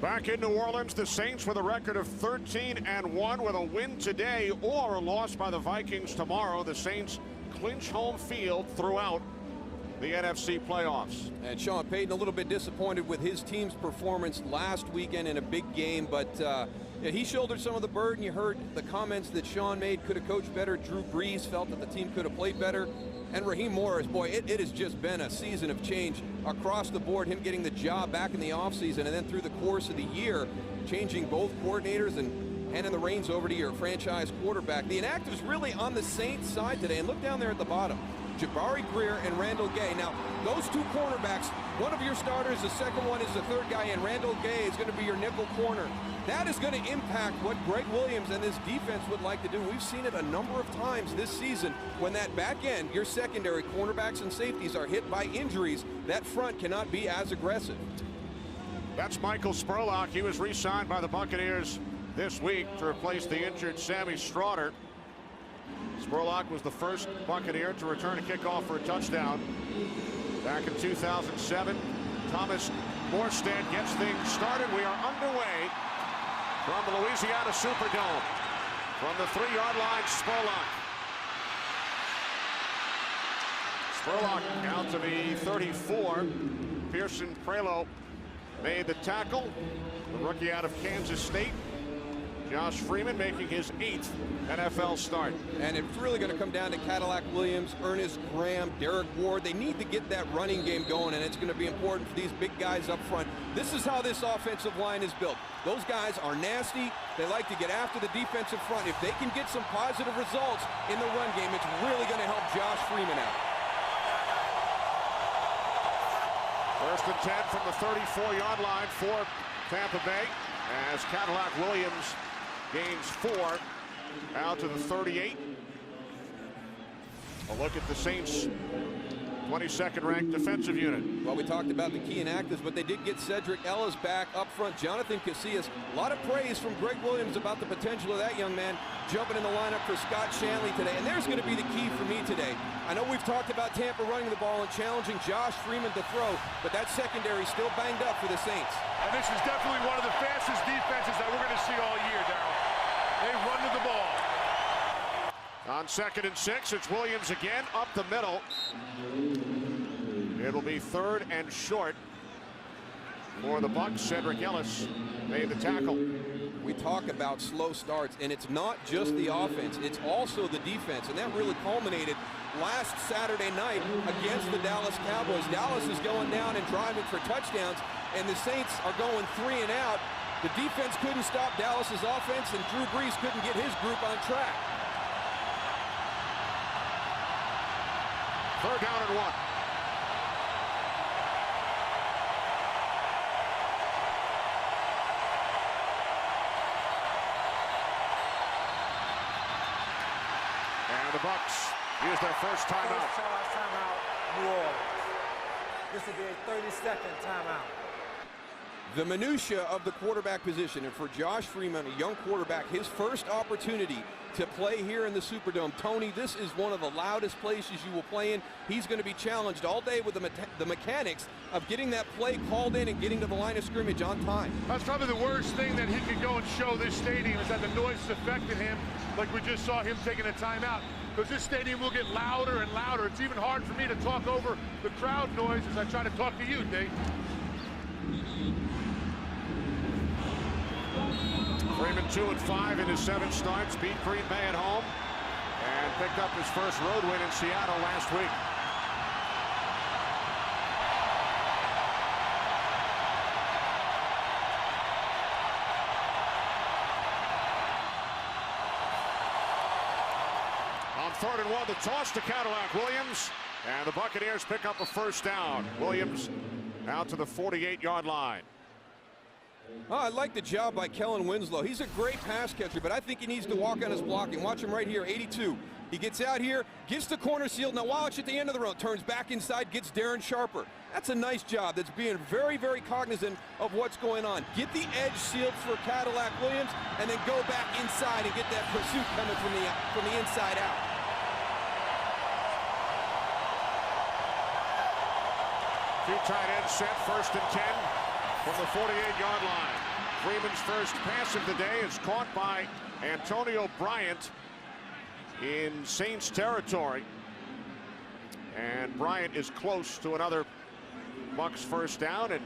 Back in New Orleans, the Saints with a record of 13-1 with a win today or a loss by the Vikings tomorrow. The Saints clinch home field throughout the NFC playoffs. And Sean Payton a little bit disappointed with his team's performance last weekend in a big game, but yeah, he shouldered some of the burden. You heard the comments that Sean made, could have coached better. Drew Brees felt that the team could have played better. And Raheem Morris, boy, it has just been a season of change across the board, him getting the job back in the offseason and then through the course of the year, changing both coordinators and handing the reins over to your franchise quarterback. The inactives really on the Saints side today, and look down there at the bottom. Jabari Greer and Randall Gay. Now, those two cornerbacks, one of your starters, the second one is the third guy, and Randall Gay is going to be your nickel corner. That is going to impact what Greg Williams and this defense would like to do. We've seen it a number of times this season. When that back end, your secondary cornerbacks and safeties are hit by injuries, that front cannot be as aggressive. That's Michael Spurlock. He was re-signed by the Buccaneers this week to replace the injured Sammy Stroughter. Spurlock was the first Buccaneer to return a kickoff for a touchdown back in 2007. Thomas Morstead gets things started. We are underway from the Louisiana Superdome. From the 3-yard line, Spurlock. Spurlock out to the 34. Pearson Prelo made the tackle. The rookie out of Kansas State. Josh Freeman making his 8th NFL start. And it's really going to come down to Cadillac Williams, Ernest Graham, Derek Ward. They need to get that running game going, and it's going to be important for these big guys up front. This is how this offensive line is built. Those guys are nasty. They like to get after the defensive front. If they can get some positive results in the run game, it's really going to help Josh Freeman out. First and 10 from the 34-yard line for Tampa Bay as Cadillac Williams gains 4 out to the 38. A look at the Saints' 22nd ranked defensive unit. Well, we talked about the key inactives, but they did get Cedric Ellis back up front. Jonathan Casillas, a lot of praise from Greg Williams about the potential of that young man jumping in the lineup for Scott Shanley today. And there's going to be the key for me today. I know we've talked about Tampa running the ball and challenging Josh Freeman to throw, but that secondary is still banged up for the Saints. And this is definitely one of the fastest defenses that we're going to see all year, Darryl. They run to the ball. On 2nd and 6, it's Williams again up the middle. It'll be 3rd and short for the Bucs. Cedric Ellis made the tackle. We talk about slow starts, and it's not just the offense, it's also the defense, and that really culminated last Saturday night against the Dallas Cowboys. Dallas is going down and driving for touchdowns, and the Saints are going 3 and out. The defense couldn't stop Dallas's offense, and Drew Brees couldn't get his group on track. 3rd down and 1. And the Bucs use their first timeout. Timeout, New Orleans. This will be a 30-second timeout. The minutia of the quarterback position, and for Josh Freeman, a young quarterback, his first opportunity to play here in the Superdome. Tony, this is one of the loudest places you will play in. He's going to be challenged all day with the mechanics of getting that play called in and getting to the line of scrimmage on time. That's probably the worst thing that he could go and show this stadium, is that the noise has affected him, like we just saw him taking a timeout. Because this stadium will get louder and louder. It's even hard for me to talk over the crowd noise as I try to talk to you, Dave. Freeman 2-5 in his 7 starts, beat Green Bay at home, and picked up his first road win in Seattle last week. On 3rd and 1, the toss to Cadillac Williams, and the Buccaneers pick up a first down. Williams out to the 48-yard line. Oh, I like the job by Kellen Winslow. He's a great pass catcher, but I think he needs to walk on his blocking. Watch him right here, 82. He gets out here, gets the corner sealed. Now watch at the end of the road, turns back inside, gets Darren Sharper. That's a nice job. That's being very, very cognizant of what's going on. Get the edge sealed for Cadillac Williams, and then go back inside and get that pursuit coming from the inside out. Two tight ends set, 1st and 10 from the 48-yard line. Freeman's first pass of the day is caught by Antonio Bryant in Saints territory. And Bryant is close to another Bucs first down, and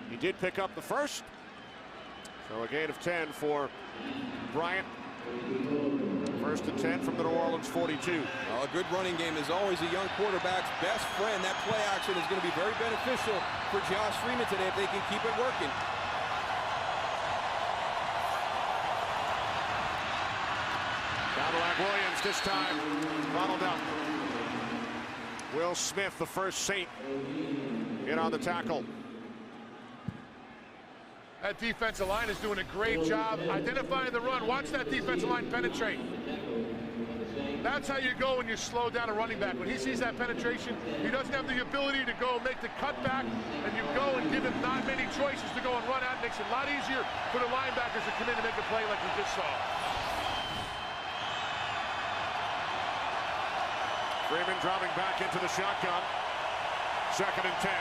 he did pick up the first. So a gain of 10 for Bryant. First and 10 from the New Orleans 42. Well, a good running game is always a young quarterback's best friend. That play action is going to be very beneficial for Josh Freeman today if they can keep it working. Cadillac Williams this time bottled up. Will Smith, the first Saint, in on the tackle. That defensive line is doing a great job identifying the run. Watch that defensive line penetrate. That's how you go when you slow down a running back. When he sees that penetration, he doesn't have the ability to go make the cutback, and you go and give him not many choices to go and run out. It makes it a lot easier for the linebackers to come in and make a play like we just saw. Freeman dropping back into the shotgun. Second and 10.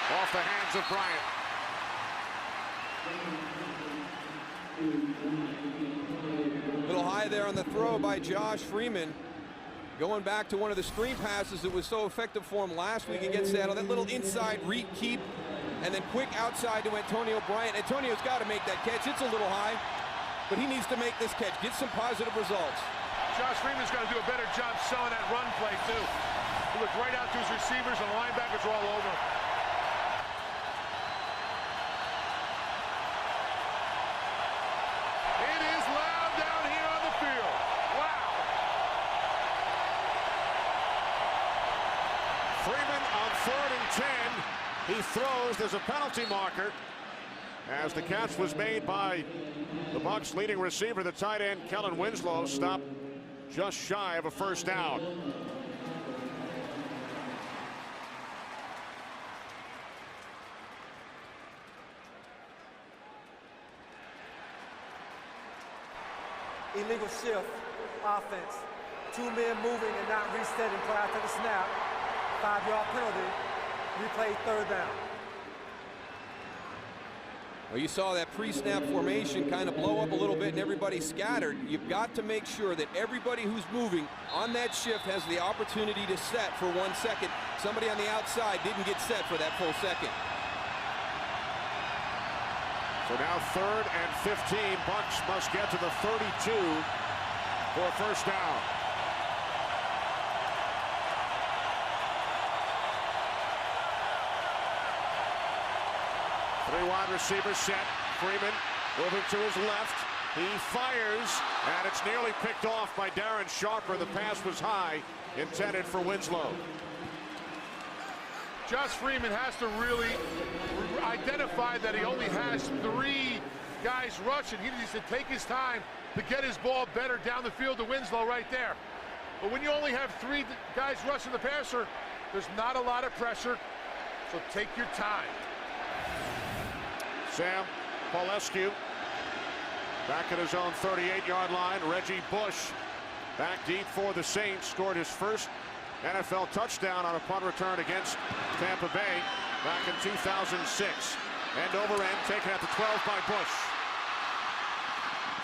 Off the hands of Bryant. A little high there on the throw by Josh Freeman. Going back to one of the screen passes that was so effective for him last week against Seattle. That little inside keep, and then quick outside to Antonio Bryant. Antonio's got to make that catch. It's a little high, but he needs to make this catch. Get some positive results. Josh Freeman's got to do a better job selling that run play, too. He looked right out to his receivers, and the linebackers are all over him. It is loud down here on the field. Wow. Freeman on 3rd and 10. He throws. There's a penalty marker as the catch was made by the Bucs' leading receiver, the tight end Kellen Winslow, stopped just shy of a first down. Illegal shift offense. 2 men moving and not resetting prior to the snap. 5-yard penalty. Replay 3rd down. Well, you saw that pre-snap formation kind of blow up a little bit and everybody scattered. You've got to make sure that everybody who's moving on that shift has the opportunity to set for 1 second. Somebody on the outside didn't get set for that full second. So now 3rd and 15. Bucs must get to the 32 for a first down. Three wide receivers set. Freeman moving to his left. He fires, and it's nearly picked off by Darren Sharper. The pass was high, intended for Winslow. Josh Freeman has to really identify that he only has 3 guys rushing. He needs to take his time to get his ball better down the field to Winslow right there. But when you only have 3 guys rushing the passer, there's not a lot of pressure, so take your time. Sam Paulescu back at his own 38-yard line. Reggie Bush back deep for the Saints. Scored his first NFL touchdown on a punt return against Tampa Bay back in 2006. End over end, taken at the 12 by Bush.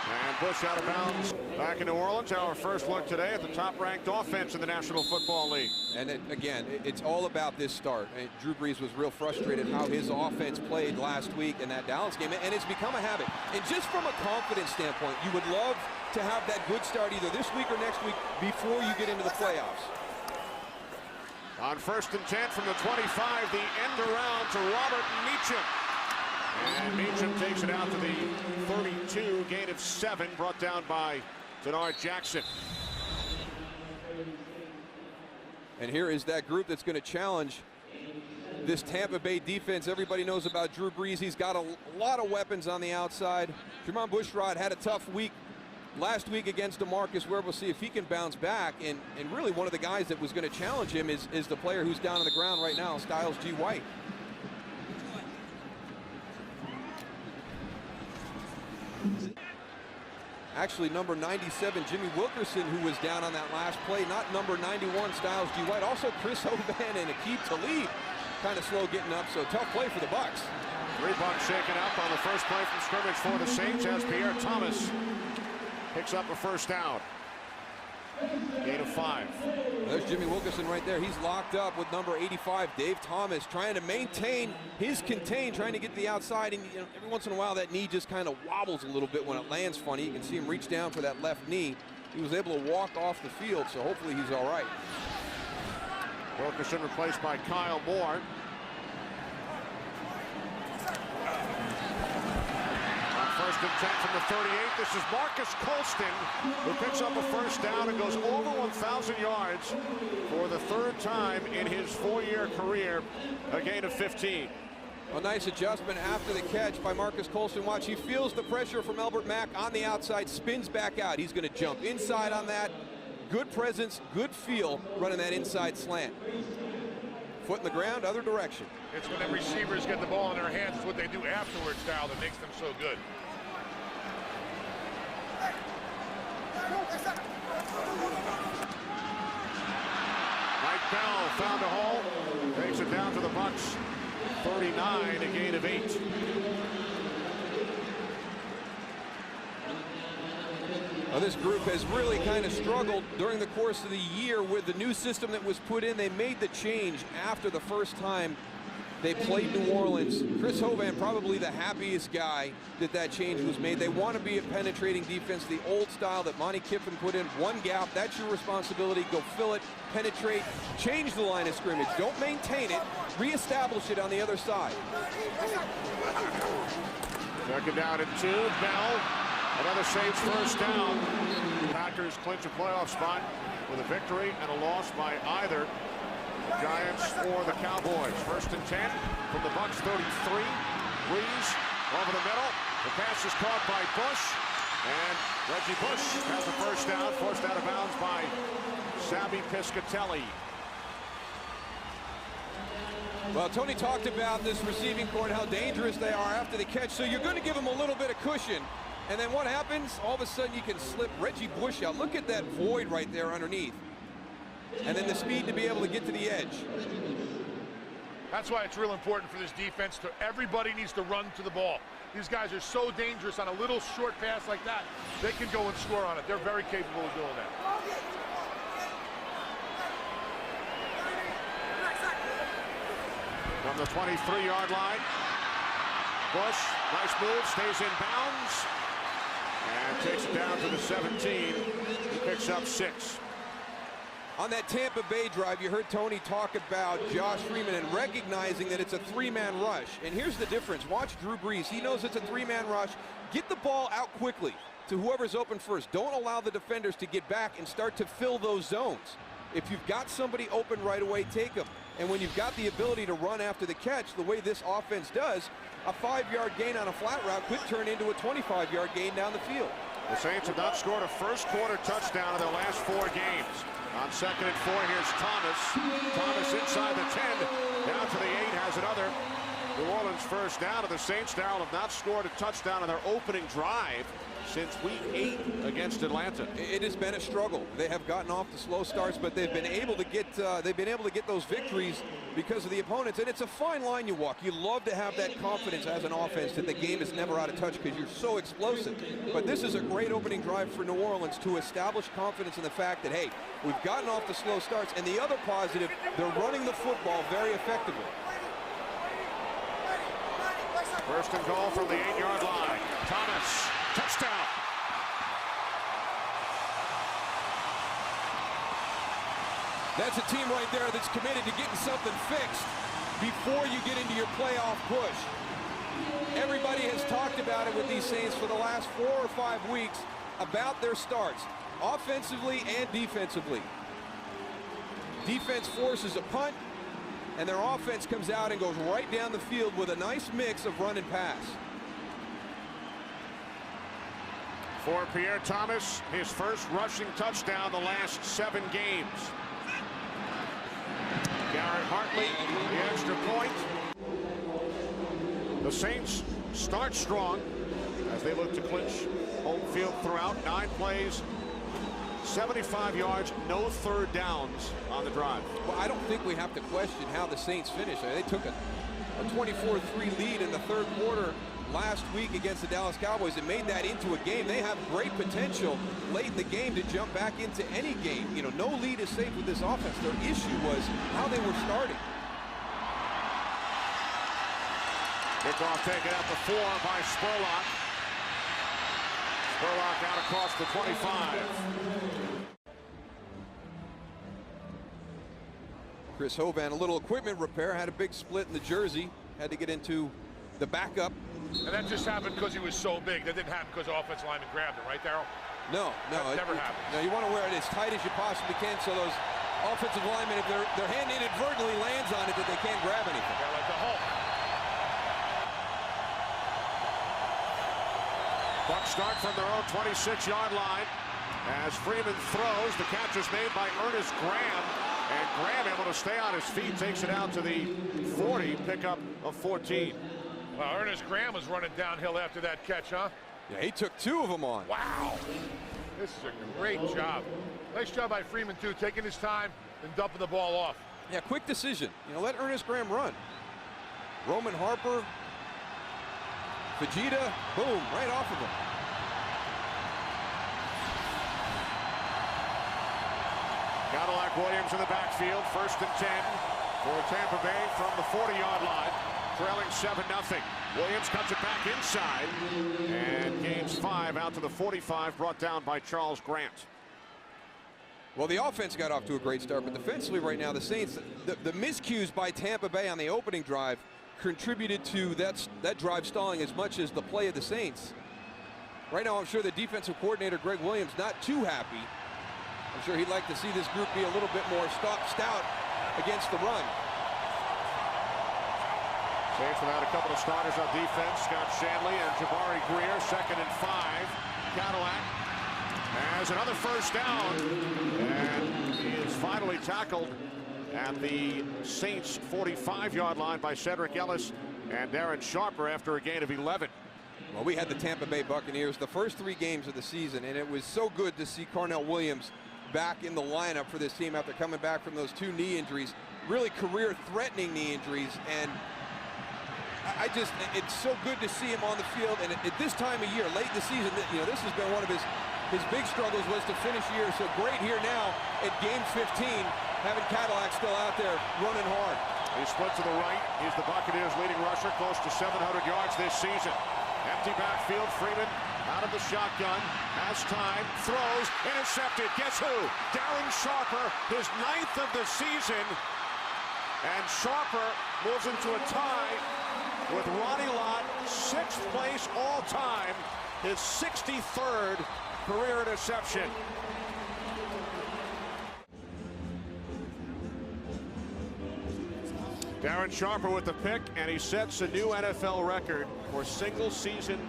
And Bush out of bounds back in New Orleans. Our first look today at the top-ranked offense in the National Football League. And again, it's all about this start. And Drew Brees was real frustrated how his offense played last week in that Dallas game, and it's become a habit. And just from a confidence standpoint, you would love to have that good start either this week or next week before you get into the playoffs. On 1st and 10 from the 25, the end around to Robert Meacham. And Meacham takes it out to the 32, gain of 7, brought down by Denard Jackson. And here is that group that's going to challenge this Tampa Bay defense. Everybody knows about Drew Brees. He's got a lot of weapons on the outside. Jermon Bushrod had a tough week last week against DeMarcus Ware. We'll see if he can bounce back. And really one of the guys that was going to challenge him is the player who's down on the ground right now, Styles G. White. Actually, number 97, Jimmy Wilkerson, who was down on that last play, not number 91, Styles G. White. Also, Chris Hovan and Aqib Talib kind of slow getting up, so tough play for the Bucs. 3 Bucs shaken up on the first play from scrimmage for the Saints as Pierre Thomas picks up a first down. Gain of 5. There's Jimmy Wilkerson right there. He's locked up with number 85, Dave Thomas, trying to maintain his contain, trying to get to the outside. And every once in a while, that knee just kind of wobbles a little bit when it lands funny. You can see him reach down for that left knee. He was able to walk off the field, so hopefully he's all right. Wilkerson replaced by Kyle Moore. First and 10 from the 38. This is Marcus Colston, who picks up a first down and goes over 1,000 yards for the 3rd time in his 4-year career, a gain of 15. A nice adjustment after the catch by Marcus Colston. Watch, he feels the pressure from Albert Mack on the outside, spins back out. He's going to jump inside on that. Good presence, good feel running that inside slant. Foot in the ground, other direction. It's when the receivers get the ball in their hands, it's what they do afterwards, Dal, that makes them so good. Mike Bell found a hole, takes it down to the Bucs. 39, a gain of 8. Well, this group has really kind of struggled during the course of the year with the new system that was put in. They made the change after the first time they played New Orleans. Chris Hovan, probably the happiest guy that change was made. They want to be a penetrating defense, the old style that Monty Kiffin put in. One gap, that's your responsibility. Go fill it, penetrate, change the line of scrimmage. Don't maintain it, reestablish it on the other side. Second down and 2, Bell. Another Saints first down. Packers clinch a playoff spot with a victory and a loss by either the Giants or the Cowboys. First and 10 from the Bucs 33. Breeze over the middle. The pass is caught by Bush. And Reggie Bush has the first down, forced out of bounds by Sabby Piscatelli. Well, Tony talked about this receiving corps and how dangerous they are after the catch, so you're going to give them a little bit of cushion. And then what happens? All of a sudden you can slip Reggie Bush out. Look at that void right there underneath. And then the speed to be able to get to the edge. That's why it's real important for this defense. Everybody needs to run to the ball. These guys are so dangerous on a little short pass like that. They can go and score on it. They're very capable of doing that. From the 23-yard line, Bush, nice move, stays in bounds. And takes it down to the 17. He picks up 6. On that Tampa Bay drive, you heard Tony talk about Josh Freeman and recognizing that it's a 3-man rush. And here's the difference. Watch Drew Brees. He knows it's a 3-man rush. Get the ball out quickly to whoever's open first. Don't allow the defenders to get back and start to fill those zones. If you've got somebody open right away, take them. And when you've got the ability to run after the catch, the way this offense does, a 5-yard gain on a flat route could turn into a 25-yard gain down the field. The Saints have not scored a first-quarter touchdown in their last 4 games. On 2nd and 4, here's Thomas. Thomas inside the 10, down to the 8, has another New Orleans first down. And the Saints now have not scored a touchdown in their opening drive since week 8 against Atlanta. It has been a struggle. They have gotten off to slow starts, but they've been able to get those victories because of the opponents. And it's a fine line you walk. You love to have that confidence as an offense that the game is never out of touch because you're so explosive. But this is a great opening drive for New Orleans to establish confidence in the fact that, hey, we've gotten off to slow starts. And the other positive, they're running the football very effectively. First and goal from the 8-yard line. Thomas, touchdown. That's a team right there that's committed to getting something fixed before you get into your playoff push. Everybody has talked about it with these Saints for the last 4 or 5 weeks about their starts, offensively and defensively. Defense forces a punt, and their offense comes out and goes right down the field with a nice mix of run and pass. For Pierre Thomas, his first rushing touchdown the last 7 games. Garrett Hartley, the extra point. The Saints start strong as they look to clinch home field throughout. 9 plays, 75 yards, no third downs on the drive. Well, I don't think we have to question how the Saints finished. They took a 24-3 lead in the third quarter last week against the Dallas Cowboys and made that into a game. They have great potential late in the game to jump back into any game. You know, no lead is safe with this offense. Their issue was how they were starting. Kickoff taken at the 4 by Spurlock. Spurlock out across the 25. Chris Hovan, a little equipment repair, had a big split in the jersey, had to get into the backup. And that just happened because he was so big. That didn't happen because the offensive lineman grabbed him, right, Darryl? No, that never happens. No, you want to wear it as tight as you possibly can so those offensive linemen, if their hand inadvertently lands on it, that they can't grab anything. Yeah, like the Hulk. Bucs start from their own 26-yard line. As Freeman throws, the catch is made by Ernest Graham. And Graham able to stay on his feet, takes it out to the 40, pickup of 14. Well, Ernest Graham was running downhill after that catch, huh? Yeah, he took 2 of them on. Wow. This is a great job. Nice job by Freeman, too, taking his time and dumping the ball off. Yeah, quick decision. You know, let Ernest Graham run. Roman Harper, Fajita, boom, right off of him. Cadillac Williams in the backfield, 1st and 10 for Tampa Bay from the 40-yard line, trailing 7-0. Williams cuts it back inside and gains 5 out to the 45, brought down by Charles Grant. Well, the offense got off to a great start, but defensively right now, the Saints, the miscues by Tampa Bay on the opening drive contributed to that drive stalling as much as the play of the Saints. Right now, I'm sure the defensive coordinator, Greg Williams, not too happy. I'm sure he'd like to see this group be a little bit more stout against the run. Saints without a couple of starters on defense. Scott Shanley and Jabari Greer, 2nd and 5. Cadillac has another first down. And he is finally tackled at the Saints 45-yard line by Cedric Ellis and Darren Sharper after a gain of 11. Well, we had the Tampa Bay Buccaneers the first 3 games of the season, and it was so good to see Carnell Williams back in the lineup for this team after coming back from those 2 knee injuries, really career-threatening knee injuries. And it's so good to see him on the field. And at this time of year, late in the season, you know, this has been one of his big struggles was to finish the year. So great here now at game 15, having Cadillac still out there running hard. He split to the right. He's the Buccaneers' leading rusher, close to 700 yards this season. Empty backfield, Freeman out of the shotgun, has time, throws, intercepted. Guess who? Darren Sharper, his 9th of the season. And Sharper moves into a tie with Ronnie Lott, 6th place all time, his 63rd career interception. Darren Sharper with the pick, and he sets a new NFL record for single-season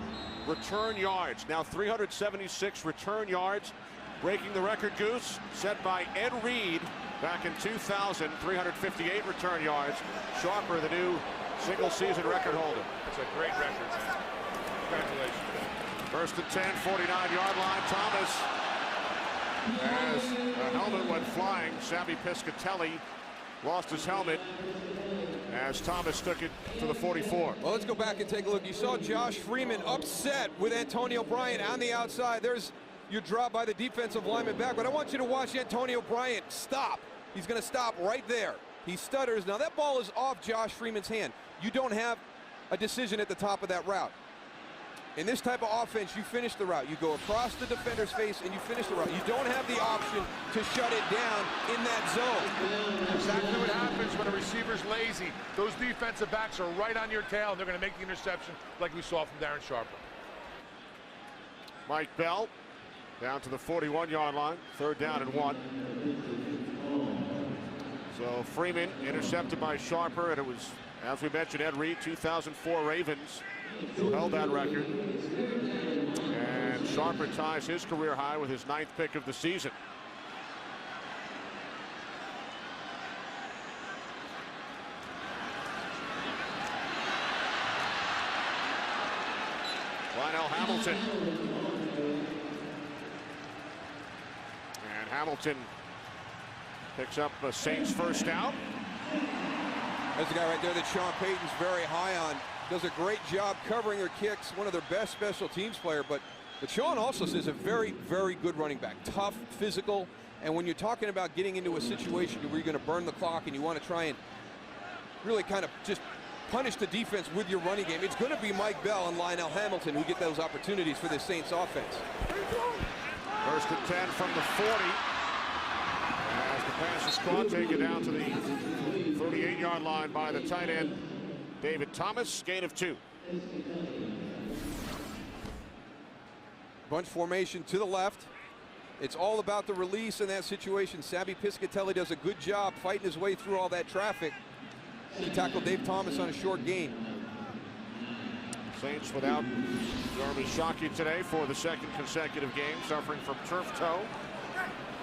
return yards. Now 376 return yards, breaking the record, Goose, set by Ed Reed back in 2000, 358 return yards. Sharper, the new single-season record holder. It's a great record, man. Congratulations. 1st and 10, 49-yard line. Thomas, as a helmet went flying, Sammy Piscatelli lost his helmet as Thomas took it to the 44. Well, let's go back and take a look. You saw Josh Freeman upset with Antonio Bryant on the outside. There's your drop by the defensive lineman back, but I want you to watch Antonio Bryant stop. He's going to stop right there. He stutters. Now, that ball is off Josh Freeman's hand. You don't have a decision at the top of that route. In this type of offense, you finish the route. You go across the defender's face and you finish the route. You don't have the option to shut it down in that zone. Exactly what happens when a receiver's lazy. Those defensive backs are right on your tail, and they're going to make the interception like we saw from Darren Sharper. Mike Bell down to the 41-yard line, 3rd down and 1. So Freeman intercepted by Sharper, and it was, as we mentioned, Ed Reed, 2004 Ravens, who held that record. And Sharper ties his career high with his 9th pick of the season. Lionel Hamilton Hamilton picks up a Saints first down. There's a guy right there that Sean Payton's very high on. Does a great job covering her kicks. One of their best special teams player. But Sean also says a very, very good running back. Tough, physical. And when you're talking about getting into a situation where you're going to burn the clock and you want to try and really kind of just punish the defense with your running game, it's going to be Mike Bell and Lionel Hamilton who get those opportunities for this Saints offense. First and 10 from the 40. As the pass is caught, taken down to the 38-yard line by the tight end, David Thomas, gain of 2. Bunch formation to the left. It's all about the release in that situation. Sabby Piscatelli does a good job fighting his way through all that traffic to tackle Dave Thomas on a short gain. Saints without Jeremy Shockey today for the second consecutive game, suffering from turf toe.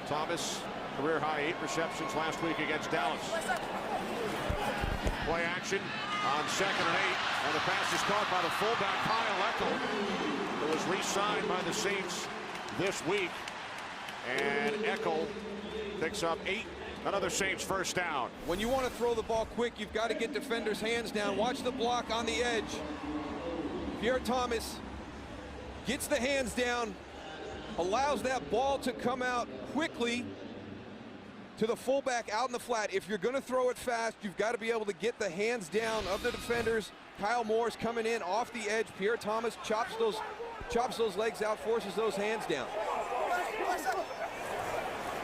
Thomas, career high 8 receptions last week against Dallas. Play action on 2nd and 8, and the pass is caught by the fullback Kyle Eckel, who was re-signed by the Saints this week. And Eckel picks up 8. Another Saints first down. When you want to throw the ball quick, you've got to get defenders' hands down. Watch the block on the edge. Pierre Thomas gets the hands down, allows that ball to come out quickly to the fullback out in the flat. If you're going to throw it fast, you've got to be able to get the hands down of the defenders. Kyle Moore's coming in off the edge. Pierre Thomas chops those legs out, forces those hands down.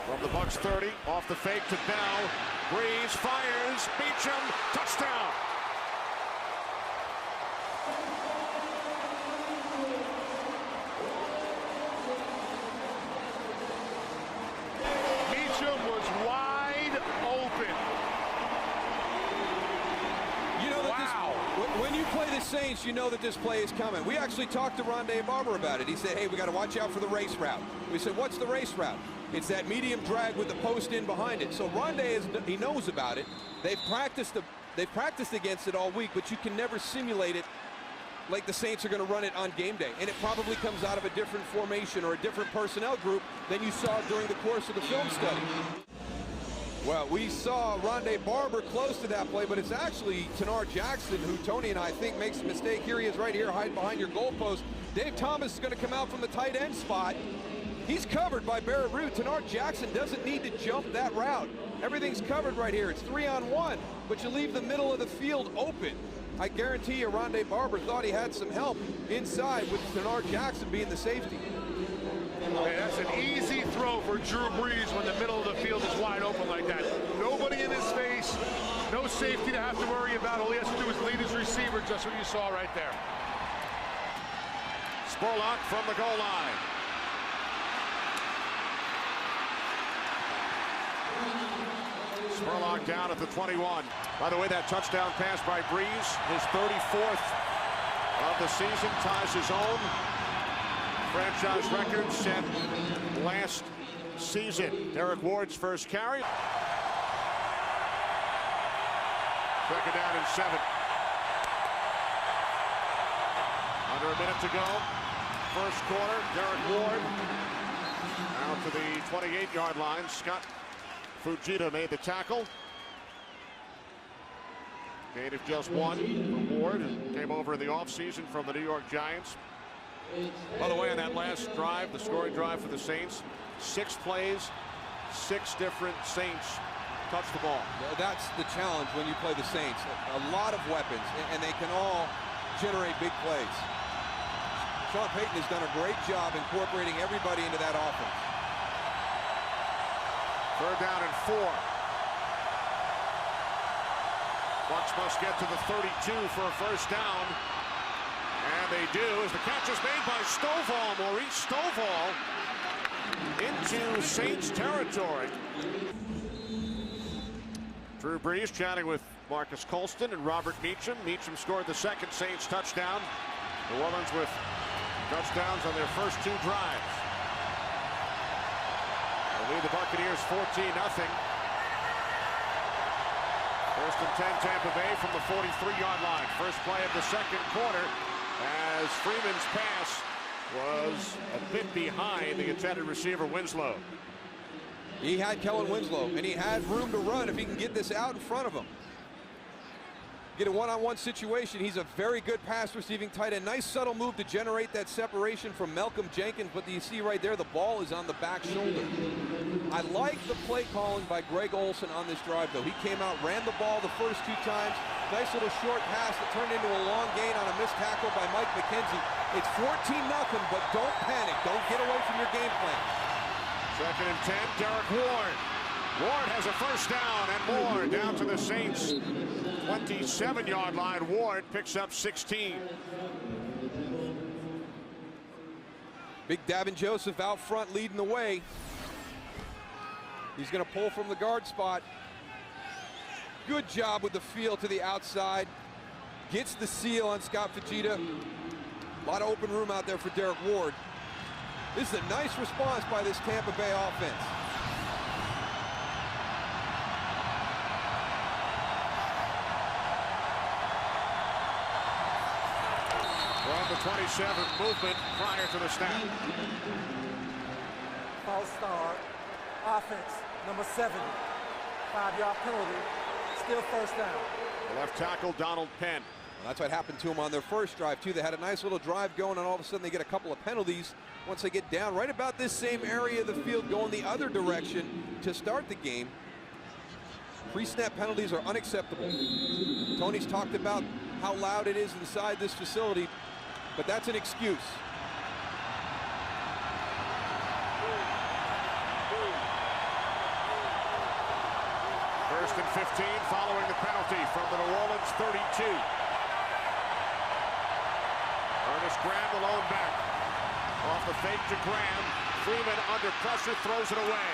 From the Bucs 30, off the fake to Bell. Breeze fires, Beacham, touchdown. Beacham was wide open. You know that when you play the Saints, you know that this play is coming. We actually talked to Rondé Barber about it. He said, hey, we got to watch out for the race route. We said, what's the race route? It's that medium drag with the post in behind it. So Rondé, he knows about it. They've practiced against it all week, but you can never simulate it like the Saints are going to run it on game day. And it probably comes out of a different formation or a different personnel group than you saw during the course of the film study. Well, we saw Rondé Barber close to that play, but it's actually Tanar Jackson who Tony and I think makes a mistake. Here he is right here, hiding behind your goalpost. Dave Thomas is going to come out from the tight end spot. He's covered by Barrett Root. Tanar Jackson doesn't need to jump that route. Everything's covered right here. It's 3-on-1, but you leave the middle of the field open. I guarantee you Rondé Barber thought he had some help inside with Tanar Jackson being the safety. Hey, that's an easy throw for Drew Brees when the middle of the field is wide open like that. Nobody in his face, no safety to have to worry about. All he has to do is lead his receiver, just what you saw right there. Spurlock from the goal line. Spurlock down at the 21. By the way, that touchdown pass by Brees, his 34th of the season, ties his own franchise record set last season. Derek Ward's first carry. Second down and 7. Under a minute to go. First quarter, Derek Ward out to the 28-yard line. Scott Fujita made the tackle. Gain of just 1 for Ward, and came over in the offseason from the New York Giants. By the way, on that last drive, the scoring drive for the Saints, 6 plays, 6 different Saints touched the ball. That's the challenge when you play the Saints. A lot of weapons, and they can all generate big plays. Sean Payton has done a great job incorporating everybody into that offense. Third down and 4. Bucs must get to the 32 for a first down. And they do, as the catch is made by Stovall. Maurice Stovall into Saints territory. Drew Brees chatting with Marcus Colston and Robert Meacham. Meacham scored the second Saints touchdown. New Orleans with touchdowns on their first 2 drives. They lead the Buccaneers 14-0. First and 10, Tampa Bay from the 43-yard line. First play of the second quarter, as Freeman's pass was a bit behind the intended receiver Winslow. He had Kellen Winslow, and he had room to run if he can get this out in front of him. Get a one-on-one situation. He's a very good pass receiving tight end. Nice subtle move to generate that separation from Malcolm Jenkins, but you see right there, the ball is on the back shoulder. I like the play calling by Greg Olsen on this drive, though. He came out, ran the ball the first 2 times. Nice little short pass that turned into a long gain on a missed tackle by Mike McKenzie. It's 14-0, but don't panic. Don't get away from your game plan. 2nd and 10, Derek Ward. Ward has a first down, and more down to the Saints' 27-yard line. Ward picks up 16. Big Davin Joseph out front leading the way. He's going to pull from the guard spot. Good job with the feel to the outside. Gets the seal on Scott Fujita. A lot of open room out there for Derek Ward. This is a nice response by this Tampa Bay offense. From the 27 movement prior to the snap. False start. Offense, number 70. 5-yard penalty. Still first down. The left tackle, Donald Penn. Well, that's what happened to him on their first drive, too. They had a nice little drive going, and all of a sudden they get a couple of penalties once they get down right about this same area of the field, going the other direction to start the game. Pre-snap penalties are unacceptable. Tony's talked about how loud it is inside this facility, but that's an excuse. First and 15 following the penalty from the New Orleans 32. Ernest Graham, the lone back. Off the fake to Graham. Freeman under pressure, throws it away.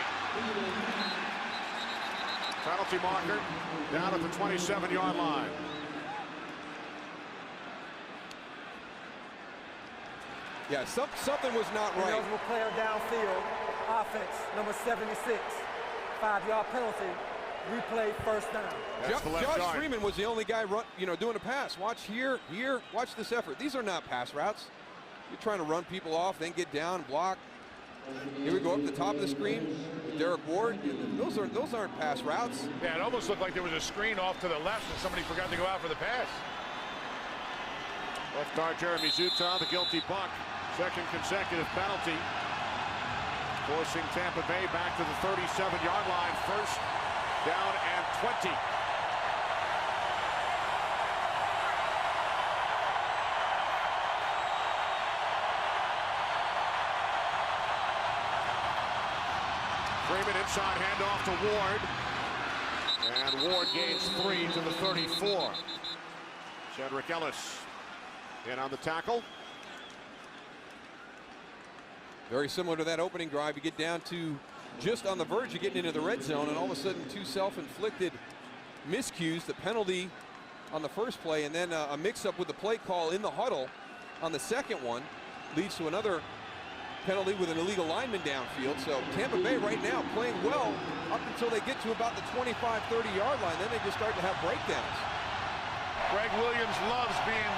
Penalty marker down at the 27-yard line. Yeah, something was not right. Eligible player downfield. Offense, number 76. 5-yard penalty. Replay first down. Josh Freeman was the only guy doing a pass. Watch here, watch this effort. These are not pass routes. You're trying to run people off, then get down, block. Here we go up the top of the screen with Derek Ward. Those aren't pass routes. Yeah, it almost looked like there was a screen off to the left and somebody forgot to go out for the pass. Left guard Jeremy Zuta, the guilty Buck. 2nd consecutive penalty. Forcing Tampa Bay back to the 37-yard line. First down and 20. Freeman inside handoff to Ward. And Ward gains 3 to the 34. Cedric Ellis in on the tackle. Very similar to that opening drive. You get down to just on the verge of getting into the red zone, and all of a sudden 2 self-inflicted miscues, the penalty on the first play, and then a mix-up with the play call in the huddle on the second one leads to another penalty with an illegal lineman downfield. So Tampa Bay right now playing well up until they get to about the 25-30-yard line. Then they just start to have breakdowns. Greg Williams loves being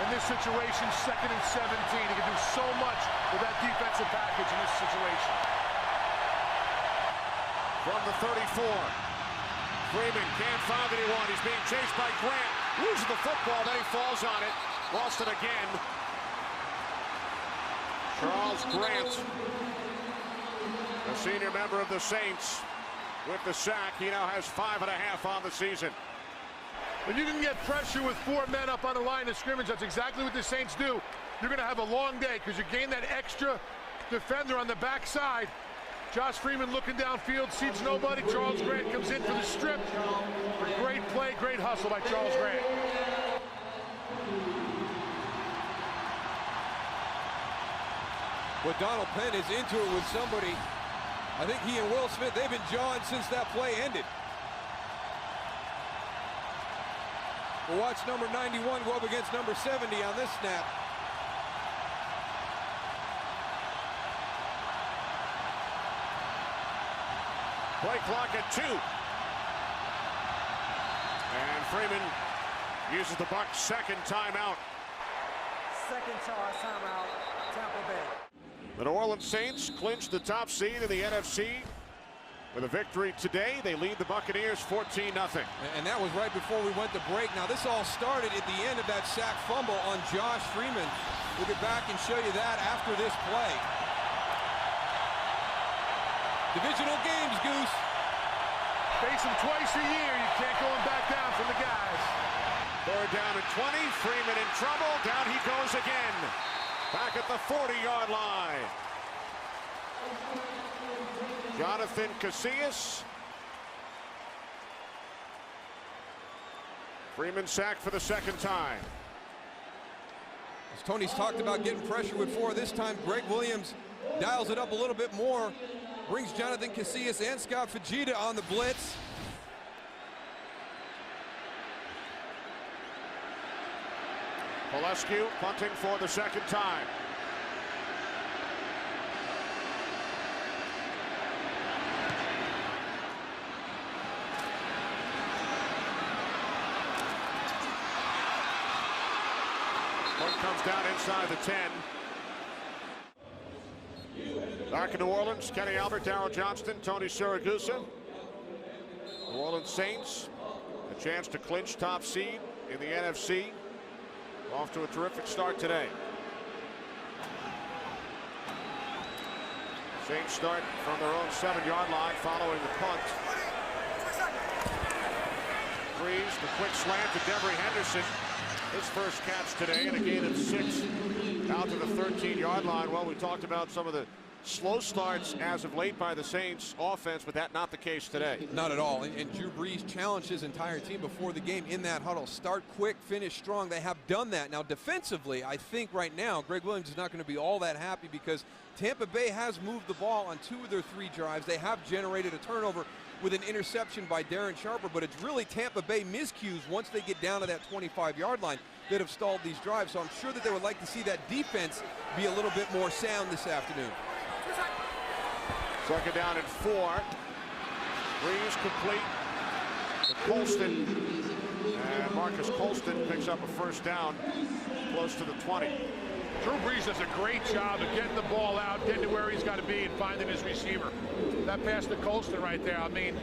in this situation, 2nd and 17. He can do so much with that defensive package in this situation. From the 34, Freeman can't find anyone. He's being chased by Grant. Loses the football, then he falls on it. Lost it again. Charles Grant, a senior member of the Saints, with the sack. He now has 5.5 on the season. When you can get pressure with 4 men up on the line of scrimmage, that's exactly what the Saints do. You're going to have a long day because you gain that extra defender on the backside. Josh Freeman looking downfield, sees nobody. Charles Grant comes in for the strip. Great play, great hustle by Charles Grant. But Donald Penn is into it with somebody. I think he and Will Smith, they've been jawing since that play ended. We'll watch number 91 go up against number 70 on this snap. Play clock at 2. And Freeman uses the Bucs' second timeout. Second charge timeout, Tampa Bay. The New Orleans Saints clinched the top seed in the NFC With a victory today, they lead the Buccaneers 14-0. And that was right before we went to break. Now, this all started at the end of that sack fumble on Josh Freeman. We'll get back and show you that after this play. Divisional games, Goose. Face them twice a year. You can't go and back down from the guys. Third down and 20. Freeman in trouble. Down he goes again. Back at the 40-yard line. Jonathan Casillas. Freeman sacked for the second time. As Tony's talked about getting pressure with 4, this time Greg Williams dials it up a little bit more. Brings Jonathan Casillas and Scott Fujita on the blitz. Polescu punting for the second time. Point comes down inside the 10. Back in New Orleans, Kenny Albert, Darryl Johnston, Tony Siragusa. New Orleans Saints, a chance to clinch top seed in the NFC. Off to a terrific start today. Saints start from their own 7-yard line following the punt. Breeze, the quick slant to Devery Henderson. His first catch today in a gain of 6 out to the 13-yard line. Well, we talked about some of the slow starts as of late by the Saints offense, but that not the case today. Not at all. And Drew Brees challenged his entire team before the game in that huddle. Start quick, finish strong. They have done that. Now, defensively, I think right now, Greg Williams is not going to be all that happy because Tampa Bay has moved the ball on 2 of their 3 drives. They have generated a turnover with an interception by Darren Sharper, but it's really Tampa Bay miscues once they get down to that 25-yard line that have stalled these drives. So I'm sure that they would like to see that defense be a little bit more sound this afternoon. Second down and 4. Breeze complete to Colston. And Marcus Colston picks up a first down close to the 20. Drew Brees does a great job of getting the ball out, getting to where he's got to be, and finding his receiver. That pass to Colston right there, I mean,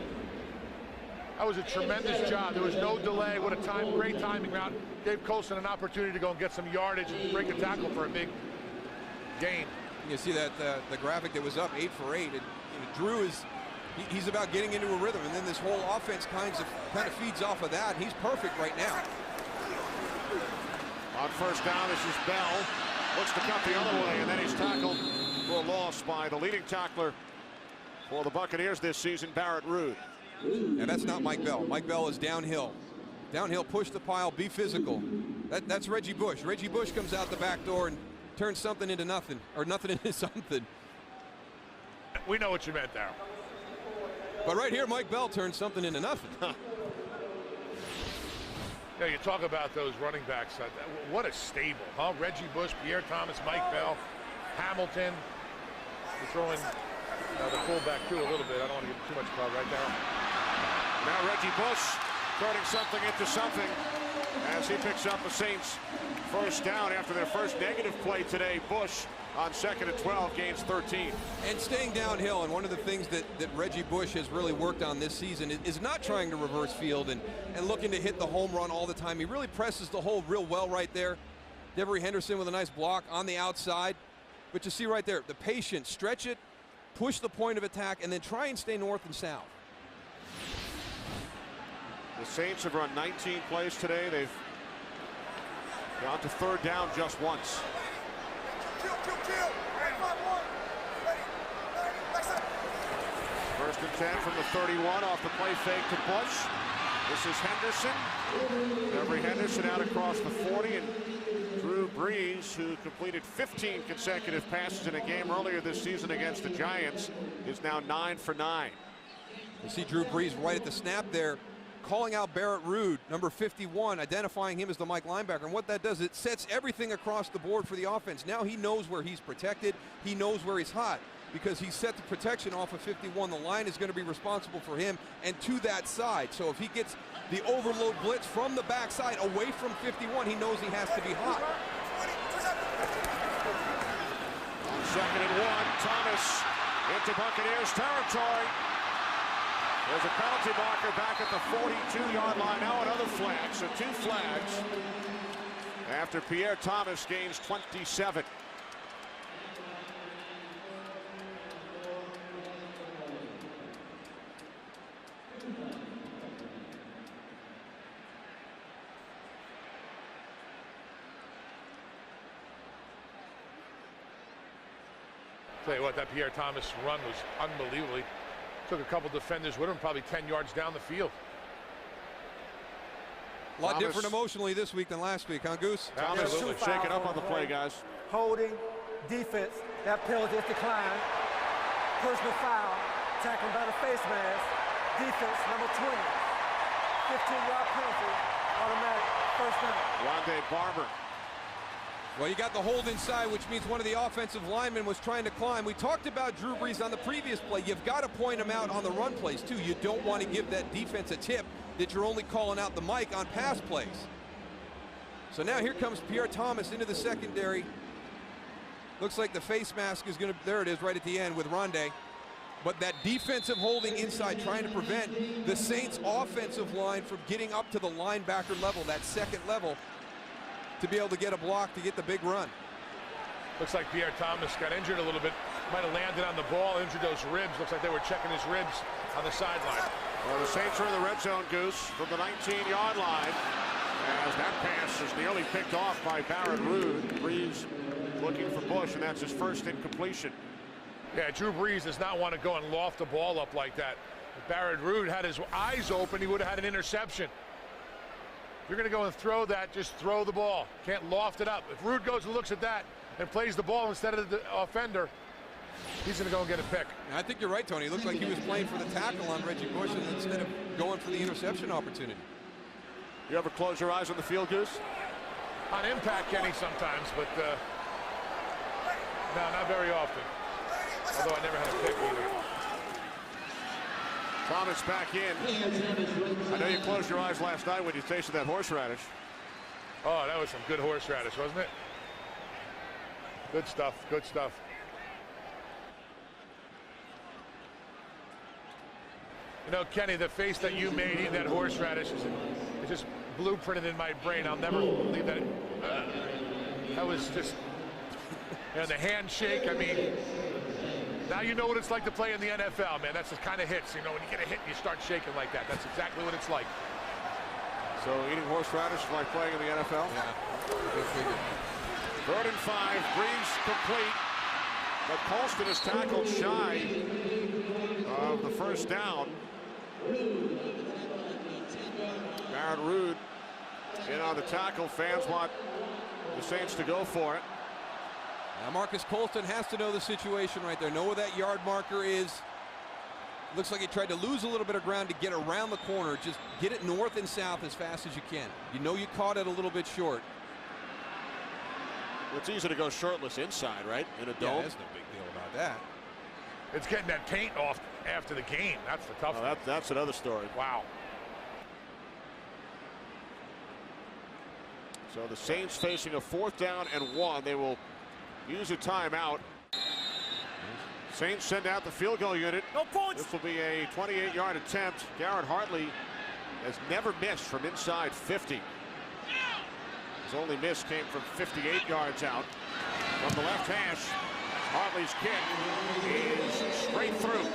that was a tremendous job. There was no delay. What a great timing route. Gave Colston an opportunity to go and get some yardage and break a tackle for a big gain. You see that the graphic that was up 8 for 8. And Drew is he's about getting into a rhythm, and then this whole offense kind of feeds off of that. He's perfect right now. On first down, this is Bell. Looks to cut the other way, and then he's tackled for a loss by the leading tackler for the Buccaneers this season, Barrett Ruud. And that's not Mike Bell. Mike Bell is downhill. Downhill, push the pile, be physical. That's Reggie Bush. Reggie Bush comes out the back door and turns something into nothing, or nothing into something. We know what you meant there. But right here, Mike Bell turns something into nothing. Yeah, you talk about those running backs. What a stable, huh? Reggie Bush, Pierre Thomas, Mike Bell, Hamilton. We're throwing the fullback too a little bit. I don't want to give him too much clout right now. Now Reggie Bush turning something into something as he picks up the Saints first down after their first negative play today. Bush on 2nd and 12 gains 13. And staying downhill, and one of the things that Reggie Bush has really worked on this season is not trying to reverse field and looking to hit the home run all the time. He really presses the hole real well right there. Devery Henderson with a nice block on the outside. But you see right there, the patience, stretch it, push the point of attack, and then try and stay north and south. The Saints have run 19 plays today. They've gone to third down just once. First and 10 from the 31 off the play fake to Bush. This is Henderson. Devery Henderson out across the 40, and Drew Brees, who completed 15 consecutive passes in a game earlier this season against the Giants, is now 9 for 9. You see Drew Brees right at the snap there, calling out Barrett Ruud, number 51, identifying him as the Mike linebacker. And what that does, it sets everything across the board for the offense. Now he knows where he's protected. He knows where he's hot because he set the protection off of 51. The line is going to be responsible for him and to that side. So if he gets the overload blitz from the backside away from 51, he knows he has to be hot. On 2nd and 1, Thomas into Buccaneers territory. There's a penalty marker back at the 42-yard line. Now another flag, so 2 flags after Pierre Thomas gains 27. Tell you what, that Pierre Thomas run was unbelievable. He took a couple defenders with him, probably 10 yards down the field. A lot different emotionally this week than last week, huh, Goose? Thomas shaking up on the play, guys. Holding, defense, that penalty is declined. Personal foul, tackling by the face mask. Defense, number 20. 15-yard penalty, automatic, first down. Rondé Barber. Well, you got the hold inside, which means one of the offensive linemen was trying to climb. We talked about Drew Brees on the previous play. You've got to point him out on the run plays, too. You don't want to give that defense a tip that you're only calling out the mic on pass plays. So now here comes Pierre Thomas into the secondary. Looks like the face mask is going to, there it is right at the end with Rondé. But that defensive holding inside, trying to prevent the Saints offensive line from getting up to the linebacker level, that second level, to be able to get a block to get the big run. Looks like Pierre Thomas got injured a little bit. Might have landed on the ball, injured those ribs. Looks like they were checking his ribs on the sideline. Well, the Saints are in the red zone, Goose, from the 19-yard line. As that pass is nearly picked off by Barrett Ruud. Brees looking for Bush, and that's his first incompletion. Yeah, Drew Brees does not want to go and loft the ball up like that. If Barrett Ruud had his eyes open, he would have had an interception. If you're going to go and throw that, just throw the ball. Can't loft it up. If Ruud goes and looks at that and plays the ball instead of the offender, he's going to go and get a pick. I think you're right, Tony. It looks like he was playing for the tackle on Reggie Bush instead of going for the interception opportunity. You ever close your eyes on the field, Goose? On impact, Kenny, sometimes, but no, not very often. Although I never had a pick either. Thomas back in. I know you closed your eyes last night when you tasted that horseradish. Oh, that was some good horseradish, wasn't it? Good stuff, good stuff. You know, Kenny, the face that you made eating that horseradish is just blueprinted in my brain. I'll never believe that. That was just, you know, the handshake. I mean, now you know what it's like to play in the NFL, man. That's the kind of hits, you know, when you get a hit and you start shaking like that. That's exactly what it's like. So eating horseradish is like playing in the NFL? Yeah. 3rd and 5, Brees complete. But Colston is tackled shy of the first down. Barrett Ruud in on the tackle. Fans want the Saints to go for it. Now Marcus Colston has to know the situation right there. Know where that yard marker is. Looks like he tried to lose a little bit of ground to get around the corner. Just get it north and south as fast as you can. You know you caught it a little bit short. It's easy to go shirtless inside, right? In a dome. Yeah, there's no big deal about that. It's getting that paint off after the game. That's the tough thing. That's another story. Wow. So the Saints facing a 4th down and 1. They will use a timeout. Saints send out the field goal unit. No points. This will be a 28-yard attempt. Garrett Hartley has never missed from inside 50. His only miss came from 58 yards out. From the left hash, Hartley's kick is straight through.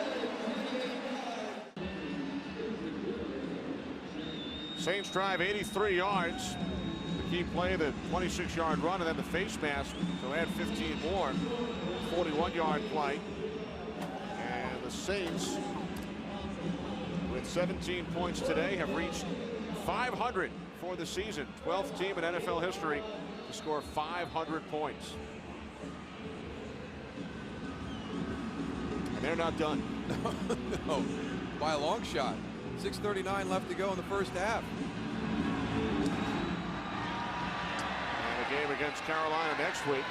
Saints drive 83 yards. The key play, the 26-yard run, and then the face mask. So add 15 more. 41-yard play. And the Saints, with 17 points today, have reached 500 for the season. 12th team in NFL history to score 500 points. And they're not done. No, by a long shot. 6:39 left to go in the first half. And a game against Carolina next week.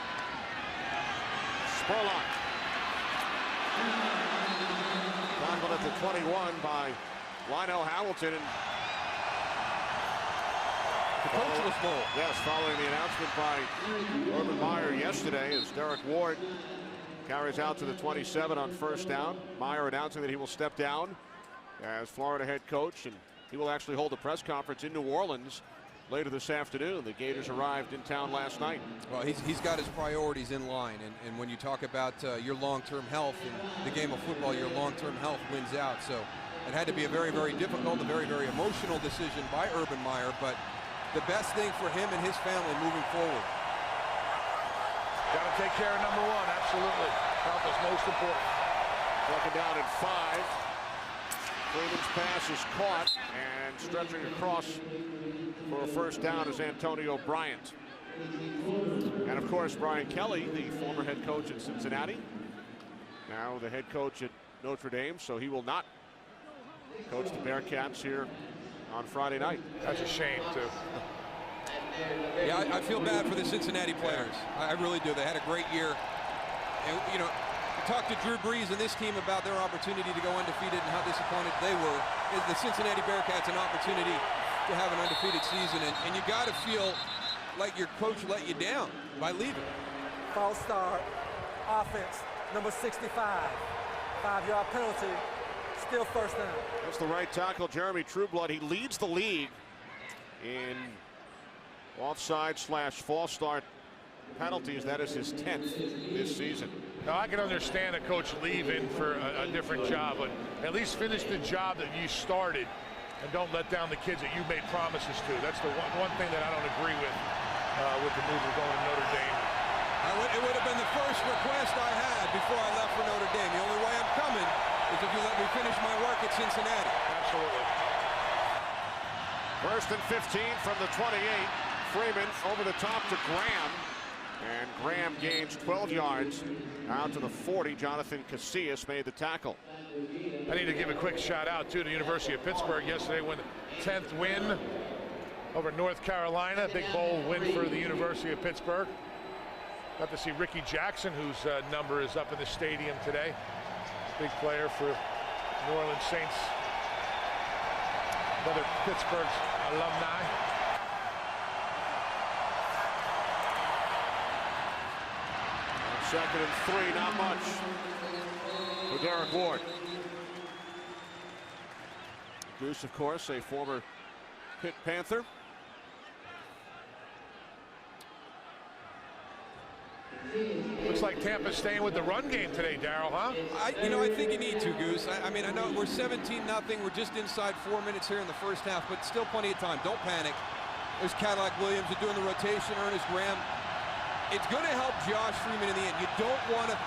Spurlock. Tackled at the 21 by Lionel Hamilton. And The coachless bowl. yes, following the announcement by Urban Meyer yesterday, as Derek Ward carries out to the 27 on first down. Meyer announcing that he will step down as Florida head coach, and he will actually hold a press conference in New Orleans later this afternoon. The Gators arrived in town last night. Well, he's got his priorities in line, and when you talk about your long-term health in the game of football, your long-term health wins out. So it had to be a very, very difficult, a very, very emotional decision by Urban Meyer, but the best thing for him and his family moving forward. Got to take care of number one, absolutely. Health is most important. Second down and 5. Freeman's pass is caught, and stretching across for a first down is Antonio Bryant. And of course, Brian Kelly, the former head coach at Cincinnati, now the head coach at Notre Dame, so he will not coach the Bearcats here on Friday night. That's a shame, too. Yeah, I feel bad for the Cincinnati players. I really do. They had a great year. And, you know, talk to Drew Brees and this team about their opportunity to go undefeated and how disappointed they were. The Cincinnati Bearcats an opportunity to have an undefeated season, and you got to feel like your coach let you down by leaving. False start, offense, number 65, 5-yard penalty, still first down. That's the right tackle, Jeremy Trueblood. He leads the league in offside/false start penalties. That is his 10th this season. Now, I can understand a coach leaving for a different job, but at least finish the job that you started and don't let down the kids that you made promises to. That's the one thing that I don't agree with the move of going to Notre Dame. It would have been the first request I had before I left for Notre Dame. The only way I'm coming is if you let me finish my work at Cincinnati. Absolutely. First and 15 from the 28. Freeman over the top to Graham. And Graham gains 12 yards out to the 40. Jonathan Casillas made the tackle. I need to give a quick shout out to the University of Pittsburgh yesterday when the 10th win over North Carolina. Big bowl win for the University of Pittsburgh. Got to see Ricky Jackson, whose number is up in the stadium today. Big player for New Orleans Saints. Another Pittsburgh alumni. Second and 3, not much for Derek Ward. Goose, of course, a former Pitt Panther. Looks like Tampa's staying with the run game today, Darryl, huh? I think you need to, Goose. I mean, I know we're 17-0. We're just inside 4 minutes here in the first half, but still plenty of time. Don't panic. There's Cadillac Williams. They're doing the rotation. Ernest Graham. It's going to help Josh Freeman in the end. You don't want to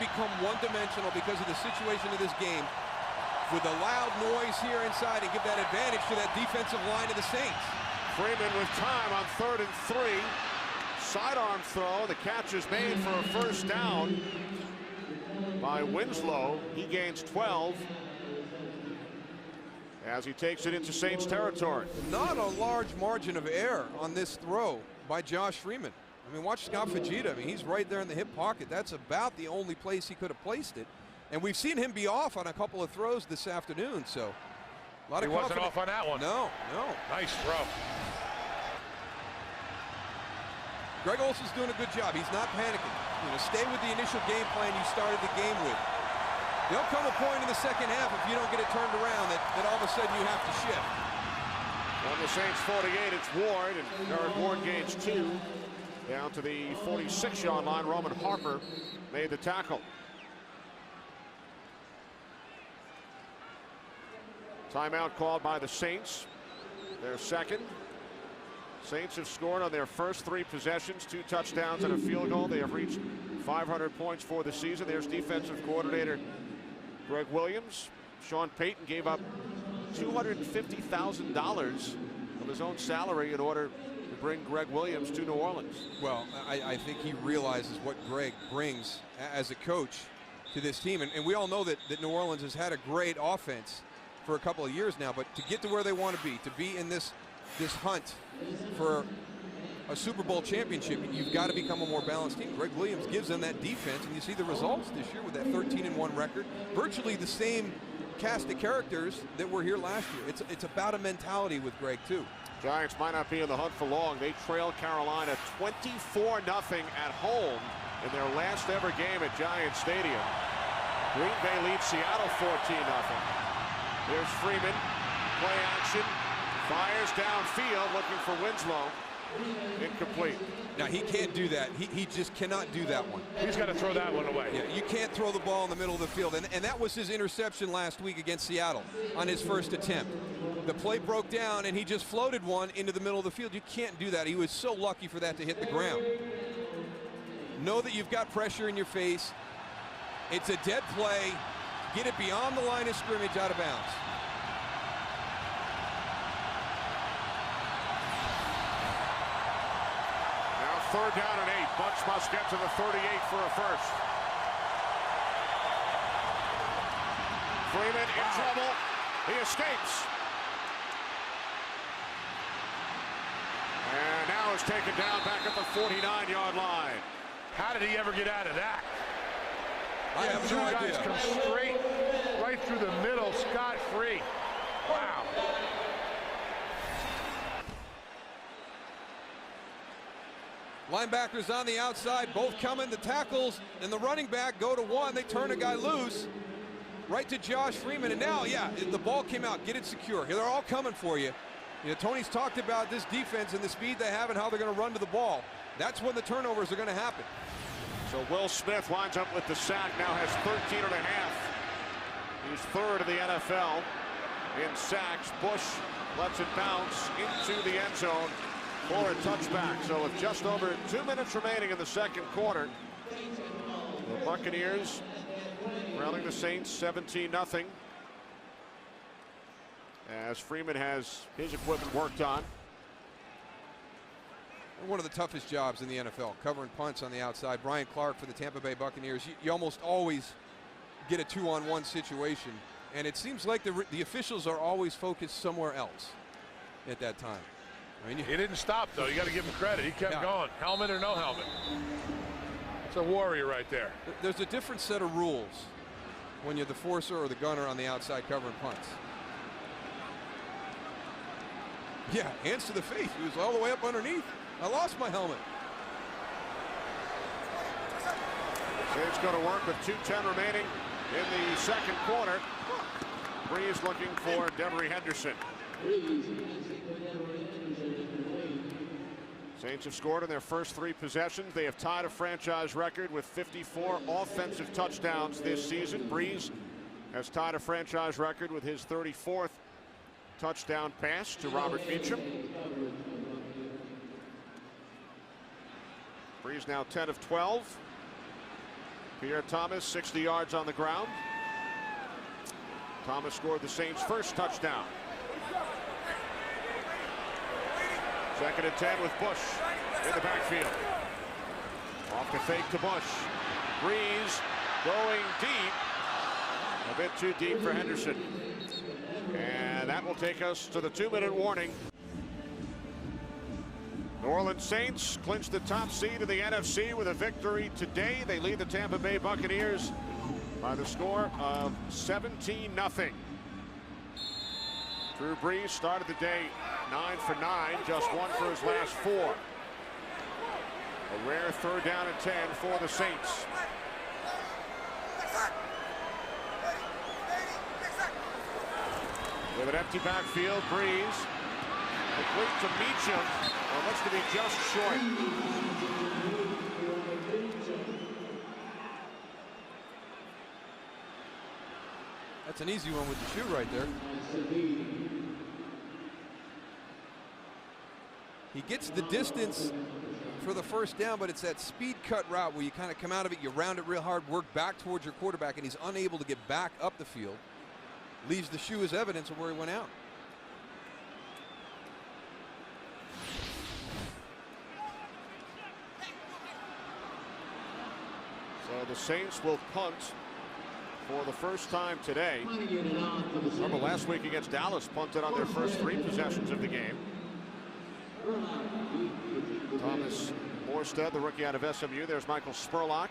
become one-dimensional because of the situation of this game with a loud noise here inside and give that advantage to that defensive line of the Saints. Freeman with time on 3rd and 3. Sidearm throw. The catch is made for a first down by Winslow. He gains 12 as he takes it into Saints territory. Not a large margin of error on this throw by Josh Freeman. I mean, watch Scott Fujita. I mean, he's right there in the hip pocket. That's about the only place he could have placed it. And we've seen him be off on a couple of throws this afternoon. So a lot of confidence. He wasn't off on that one. No. Nice throw. Greg Olson's doing a good job. He's not panicking. You know, stay with the initial game plan you started the game with. There'll come a point in the second half if you don't get it turned around that all of a sudden you have to shift. On the Saints 48, it's Ward, and Derek Ward gains 2. Down to the 46-yard line, Roman Harper made the tackle. Timeout called by the Saints. Their second. Saints have scored on their first 3 possessions, 2 touchdowns and a field goal. They have reached 500 points for the season. There's defensive coordinator Greg Williams. Sean Payton gave up $250,000 of his own salary in order to bring Greg Williams to New Orleans. Well, I think he realizes what Greg brings as a coach to this team. And we all know that New Orleans has had a great offense for a couple of years now, but to get to where they want to be in this hunt for a Super Bowl championship, you've got to become a more balanced team. Greg Williams gives them that defense, and you see the results this year with that 13-1 record. Virtually the same cast of characters that were here last year. It's about a mentality with Greg, too. Giants might not be in the hunt for long. They trail Carolina 24-0 at home in their last ever game at Giant Stadium. Green Bay leads Seattle 14-0. Here's Freeman. Play action. Fires downfield looking for Winslow. Incomplete. Now, he can't do that. He just cannot do that one. He's got to throw that one away. Yeah, you can't throw the ball in the middle of the field. And that was his interception last week against Seattle on his first attempt. The play broke down, and he just floated one into the middle of the field. You can't do that. He was so lucky for that to hit the ground. Know that you've got pressure in your face. It's a dead play. Get it beyond the line of scrimmage, out of bounds. Third down and 8. Bucks must get to the 38 for a first. Freeman in trouble. He escapes. And now is taken down back at the 49-yard line. How did he ever get out of that? I have Two no guys idea. come straight right through the middle, scot-free. Wow. Linebackers on the outside, both coming. The tackles and the running back go to one. They turn a guy loose. Right to Josh Freeman. And now, yeah, the ball came out. Get it secure. They're all coming for you. You know, Tony's talked about this defense and the speed they have and how they're going to run to the ball. That's when the turnovers are going to happen. So Will Smith winds up with the sack. Now has 13 and a half. He's third in the NFL in sacks. Bush lets it bounce into the end zone for a touchback. So with just over 2 minutes remaining in the second quarter, the Buccaneers rallying the Saints 17-0. As Freeman has his equipment worked on. One of the toughest jobs in the NFL, covering punts on the outside. Brian Clark for the Tampa Bay Buccaneers. You almost always get a 2-on-1 situation, and it seems like the officials are always focused somewhere else at that time. I mean, He didn't stop, though. You got to give him credit. He kept going. Helmet or no helmet. It's a warrior right there. There's a different set of rules when you're the forcer or the gunner on the outside covering punts. Yeah, hands to the face. He was all the way up underneath. I lost my helmet. Saints going to work with 2:10 remaining in the second quarter. Breeze looking for Devery Henderson. Saints have scored in their first 3 possessions. They have tied a franchise record with 54 offensive touchdowns this season. Breeze has tied a franchise record with his 34th touchdown pass to Robert Meacham. Breeze now 10 of 12. Pierre Thomas 60 yards on the ground. Thomas scored the Saints' first touchdown. Second and 10 with Bush in the backfield. Off the fake to Bush. Breeze going deep. A bit too deep for Henderson. And that will take us to the 2-minute warning. New Orleans Saints clinch the top seed of the NFC with a victory today. They lead the Tampa Bay Buccaneers by the score of 17-0. Drew Brees started the day 9 for 9, just 1 for his last 4. A rare 3rd down and 10 for the Saints. With an empty backfield, Breeze complete to Meacham. Well, looks to be just short. That's an easy one with the shoe right there. He gets the distance for the first down, but it's that speed cut route where you kind of come out of it, you round it real hard, work back towards your quarterback, and he's unable to get back up the field. Leaves the shoe as evidence of where he went out. So the Saints will punt for the first time today. Remember last week against Dallas, punted on their first 3 possessions of the game. Thomas Morstead, the rookie out of SMU. There's Michael Spurlock.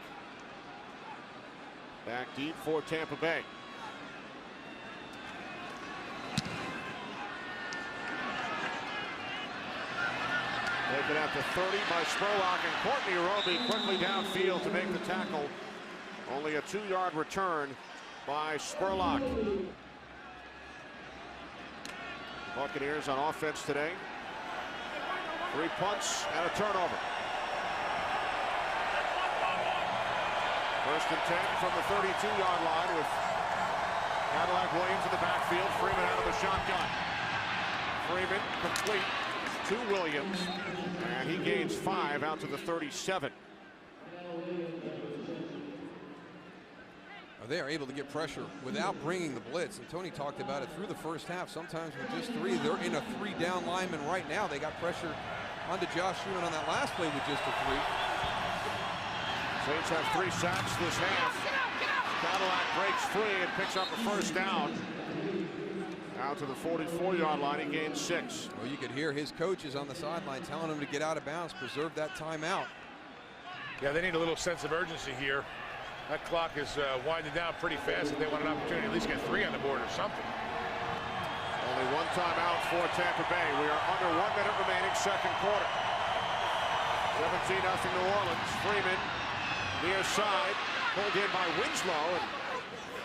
Back deep for Tampa Bay. Taken out to 30 by Spurlock, and Courtney Roby quickly downfield to make the tackle. Only a 2-yard return by Spurlock. Buccaneers on offense today. 3 punts and a turnover. First and 10 from the 32-yard line with Cadillac Williams in the backfield. Freeman out of the shotgun. Freeman complete to Williams, and he gains 5 out to the 37. They are able to get pressure without bringing the blitz, and Tony talked about it through the first half. Sometimes with just 3, they're in a 3-down lineman right now. They got pressure onto Josh Freeman on that last play with just a 3. Saints have 3 sacks this half. Cadillac breaks free and picks up a first down. Out to the 44-yard line, he gains 6. Well, you could hear his coaches on the sideline telling him to get out of bounds, preserve that timeout. Yeah, they need a little sense of urgency here. That clock is winding down pretty fast if they want an opportunity to at least get 3 on the board or something. Only 1 timeout for Tampa Bay. We are under 1 minute remaining, second quarter. 17-0 New Orleans. Freeman near side, pulled in by Winslow, and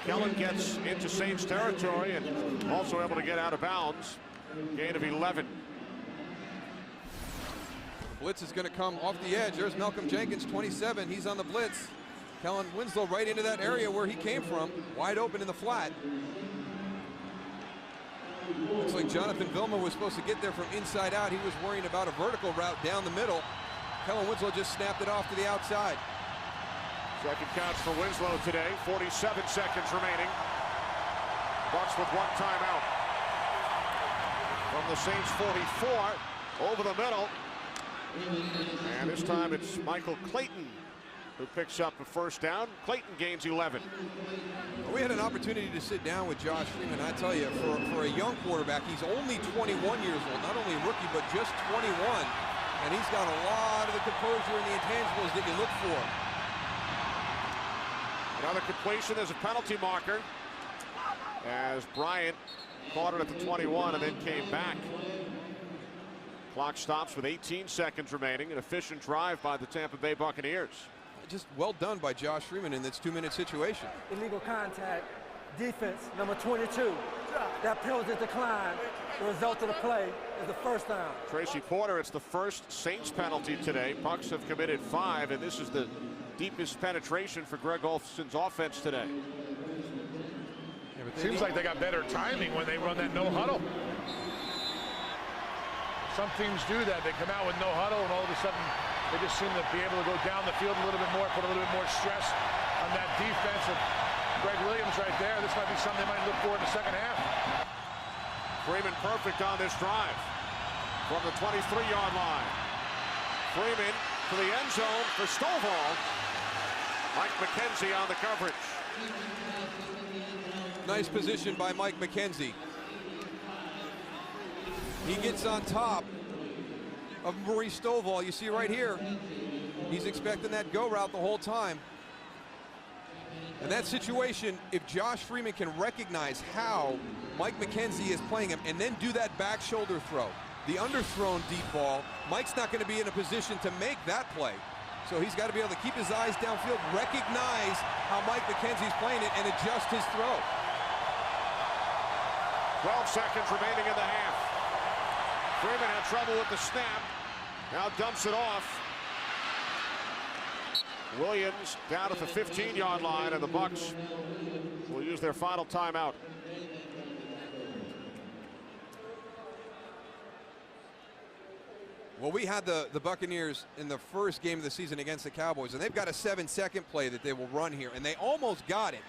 Kellen gets into Saints territory and also able to get out of bounds. Gain of 11. The blitz is going to come off the edge. There's Malcolm Jenkins, 27. He's on the blitz. Kellen Winslow right into that area where he came from, wide open in the flat. Looks like Jonathan Vilma was supposed to get there from inside out. He was worrying about a vertical route down the middle. Kellen Winslow just snapped it off to the outside. Second counts for Winslow today. 47 seconds remaining. Bucks with 1 timeout. From the Saints 44, over the middle. And this time it's Michael Clayton who picks up a first down. Clayton gains 11. We had an opportunity to sit down with Josh Freeman. I tell you, for a young quarterback, he's only 21 years old, not only a rookie, but just 21. And he's got a lot of the composure and the intangibles that you look for. Another completion as a penalty marker, as Bryant caught it at the 21 and then came back. Clock stops with 18 seconds remaining. An efficient drive by the Tampa Bay Buccaneers. Just well done by Josh Freeman in this 2-minute situation. Illegal contact, defense, number 22. That penalty decline. The result of the play is the first down. Tracy Porter, it's the first Saints penalty today. Bucks have committed 5, and this is the deepest penetration for Greg Olson's offense today. Yeah, seems like they got better timing when they run that no huddle. Some teams do that. They come out with no huddle, and all of a sudden they just seem to be able to go down the field a little bit more, put a little bit more stress on that defense of Greg Williams right there. This might be something they might look for in the second half. Freeman perfect on this drive from the 23-yard line. Freeman to the end zone for Stovall. Mike McKenzie on the coverage. Nice position by Mike McKenzie. He gets on top of Maurice Stovall. You see right here, he's expecting that go route the whole time. In that situation, if Josh Freeman can recognize how Mike McKenzie is playing him and then do that back shoulder throw, the underthrown deep ball, Mike's not going to be in a position to make that play. So he's got to be able to keep his eyes downfield, recognize how Mike McKenzie's playing it, and adjust his throw. 12 seconds remaining in the half. Freeman had trouble with the snap. Now dumps it off. Williams down at the 15-yard line, and the Bucks will use their final timeout. Well, we had the Buccaneers in the first game of the season against the Cowboys, and they've got a 7-second play that they will run here, and they almost got it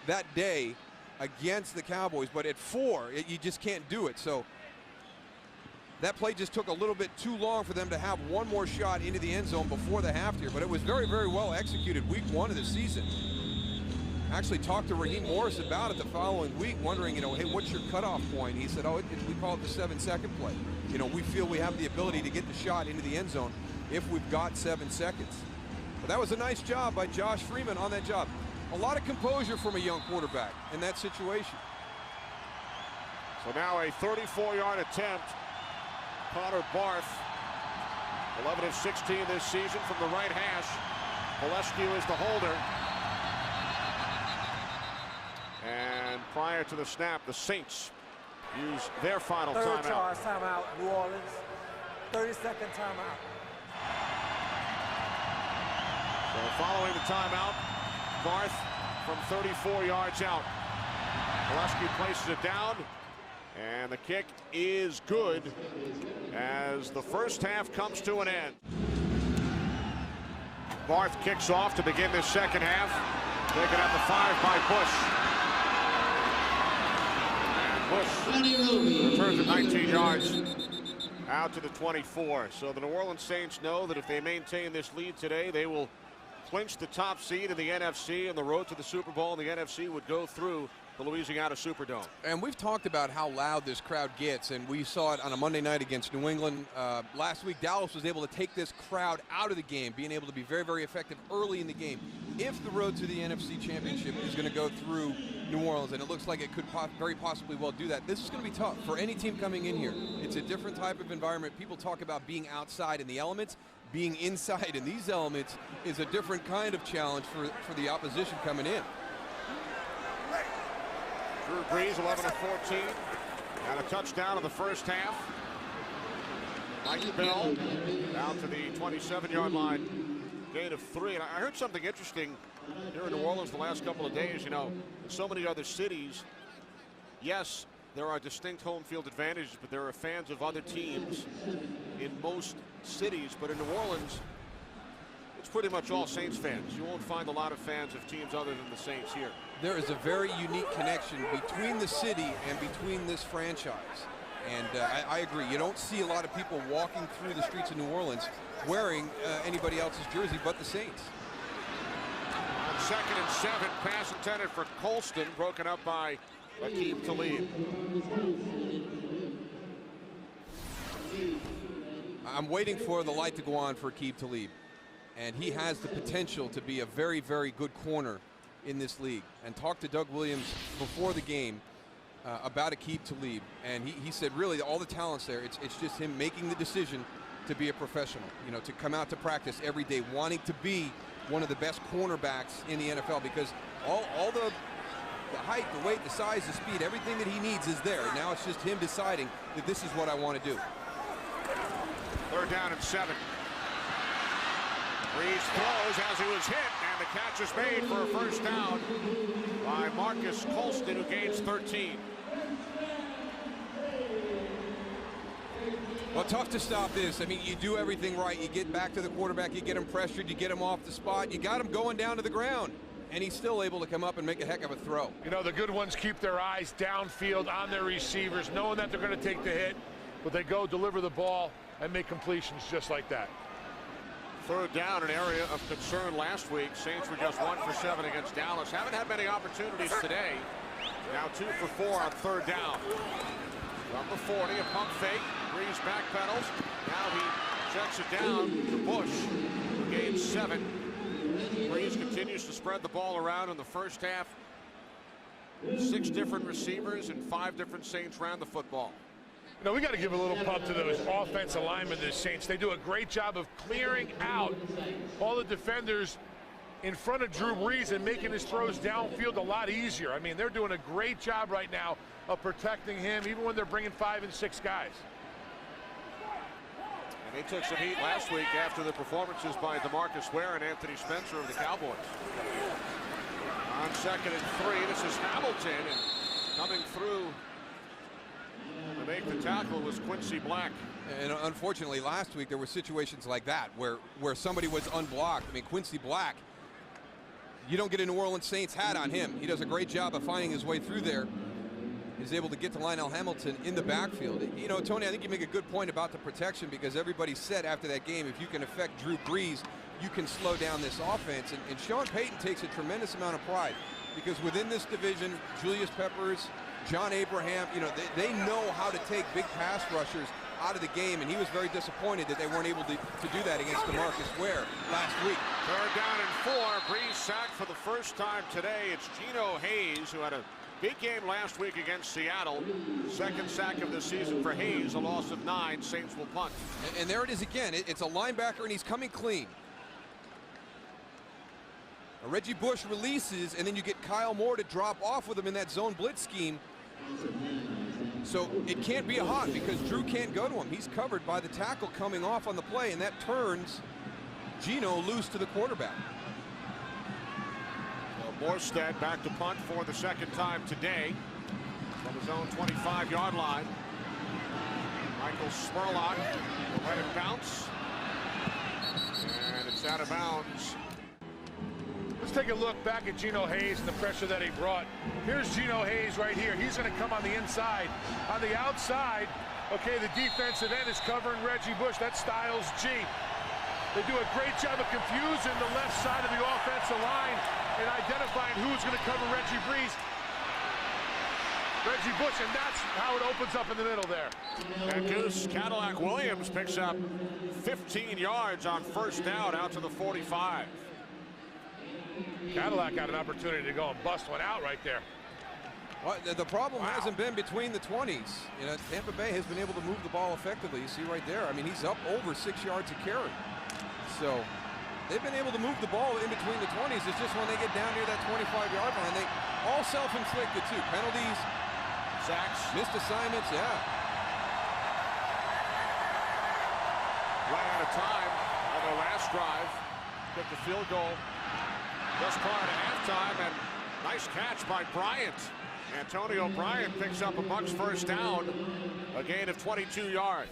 that day against the Cowboys, but at 4, you just can't do it. So that play just took a little bit too long for them to have one more shot into the end zone before the half here, but it was very, very well executed week 1 of the season. Actually talked to Raheem Morris about it the following week, wondering, hey, what's your cutoff point? He said, we call it the 7-second play. We feel we have the ability to get the shot into the end zone if we've got 7 seconds. But that was a nice job by Josh Freeman on that job. A lot of composure from a young quarterback in that situation. So now a 34-yard attempt. Connor Barth, 11 of 16 this season from the right hash. Valescu is the holder. And prior to the snap, the Saints use their final Third timeout. charge timeout, New Orleans. 30-second timeout. So following the timeout, Garth from 34 yards out. Gillespie places it down, and the kick is good as the first half comes to an end. Barth kicks off to begin this second half. Taken at the 5 by Bush. And Bush returns at 19 yards out to the 24. So the New Orleans Saints know that if they maintain this lead today, they will clinch the top seed in the NFC, and the road to the Super Bowl in the NFC would go through the Louisiana Superdome. And we've talked about how loud this crowd gets, and we saw it on a Monday night against New England. Last week, Dallas was able to take this crowd out of the game, being able to be very, very effective early in the game. If the road to the NFC Championship is going to go through New Orleans, and it looks like it could very possibly well do that, this is going to be tough for any team coming in here. It's a different type of environment. People talk about being outside in the elements. Being inside in these elements is a different kind of challenge for the opposition coming in. Drew Brees, 11 of 14, and a touchdown in the first half. Mike Bell down to the 27-yard line, gain of 3. And I heard something interesting here in New Orleans the last couple of days. You know, in so many other cities, yes, there are distinct home field advantages, but there are fans of other teams in most cities. But in New Orleans, it's pretty much all Saints fans. You won't find a lot of fans of teams other than the Saints here. There is a very unique connection between the city and between this franchise. And I agree. You don't see a lot of people walking through the streets of New Orleans wearing anybody else's jersey but the Saints. On 2nd and 7, pass intended for Colston, broken up by Aqib Talib. I'm waiting for the light to go on for Aqib Talib. And he has the potential to be a very, very good corner in this league. And talked to Doug Williams before the game about Aqib Talib. And he said really all the talent's there. It's just him making the decision to be a professional. You know, to come out to practice every day, wanting to be one of the best cornerbacks in the NFL, because all the height, the weight, the size, the speed, everything that he needs is there. Now it's just him deciding that this is what I want to do. 3rd down and 7. Brees throws as he was hit, and the catch is made for a first down by Marcus Colston, who gains 13. Well, tough to stop this. I mean, you do everything right. You get back to the quarterback, you get him pressured, you get him off the spot, you got him going down to the ground. And he's still able to come up and make a heck of a throw. You know, the good ones keep their eyes downfield on their receivers, knowing that they're going to take the hit, but they go deliver the ball and make completions just like that. 3rd down, an area of concern last week. Saints were just 1 for 7 against Dallas. Haven't had many opportunities today. Now 2 for 4 on 3rd down. From the 40, a pump fake. Brees backpedals. Now he checks it down to Bush, who gains 7. Brees continues to spread the ball around in the first half. 6 different receivers and 5 different Saints ran the football. You know, we got to give a little pub to those offensive linemen, the Saints. They do a great job of clearing out all the defenders in front of Drew Brees and making his throws downfield a lot easier. I mean, they're doing a great job right now of protecting him, even when they're bringing 5 and 6 guys. And they took some heat last week after the performances by DeMarcus Ware and Anthony Spencer of the Cowboys. On 2nd and 3, this is Hamilton, and coming through to make the tackle was Quincy Black. And unfortunately, last week there were situations like that where somebody was unblocked. I mean, Quincy Black, you don't get a New Orleans Saints hat on him. He does a great job of finding his way through there. He's able to get to Lionel Hamilton in the backfield. You know, Tony, I think you make a good point about the protection, because everybody said after that game, if you can affect Drew Brees, you can slow down this offense. And Sean Payton takes a tremendous amount of pride, because within this division, Julius Peppers, John Abraham, you know, they know how to take big pass rushers out of the game, and he was very disappointed that they weren't able to do that against DeMarcus Ware last week. 3rd down and 4. Brees sacked for the first time today. It's Geno Hayes, who had a big game last week against Seattle. 2nd sack of the season for Hayes, a loss of 9. Saints will punt. And there it is again. It's a linebacker, and he's coming clean. Reggie Bush releases, and then you get Kyle Moore to drop off with him in that zone blitz scheme. So it can't be a hot because Drew can't go to him. He's covered by the tackle coming off on the play, and that turns Gino loose to the quarterback. So Morstead back to punt for the second time today from his own 25-yard line. Michael Spurlock will let it bounce, and it's out of bounds. Let's take a look back at Gino Hayes and the pressure that he brought. Here's Gino Hayes right here. He's going to come on the inside. On the outside, okay, the defensive end is covering Reggie Bush. That's Styles G. They do a great job of confusing the left side of the offensive line and identifying who's going to cover Reggie Bush, and that's how it opens up in the middle there. And Goose Cadillac Williams picks up 15 yards on first down out to the 45. Cadillac got an opportunity to go and bust one out right there. Well, the problem hasn't been between the 20s. You know, Tampa Bay has been able to move the ball effectively. You see right there. I mean, he's up over 6 yards a carry. So they've been able to move the ball in between the 20s. It's just when they get down near that 25-yard line, they all self-inflicted too. Penalties, sacks, missed assignments, yeah. Right out of time on their last drive. Took the field goal just prior to halftime, and nice catch by Bryant. Antonio Bryant picks up a Bucs first down, a gain of 22 yards.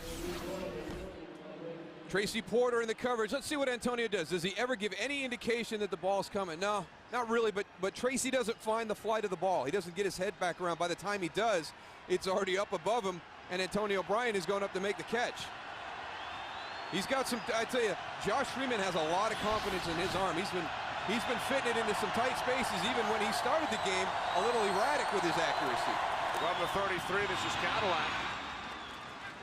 Tracy Porter in the coverage. Let's see what Antonio does. Does he ever give any indication that the ball's coming? No, not really, but Tracy doesn't find the flight of the ball. He doesn't get his head back around. By the time he does, it's already up above him, and Antonio Bryant is going up to make the catch. He's got some, I tell you, Josh Freeman has a lot of confidence in his arm. He's been fitting it into some tight spaces, even when he started the game a little erratic with his accuracy. From the 33, this is Cadillac.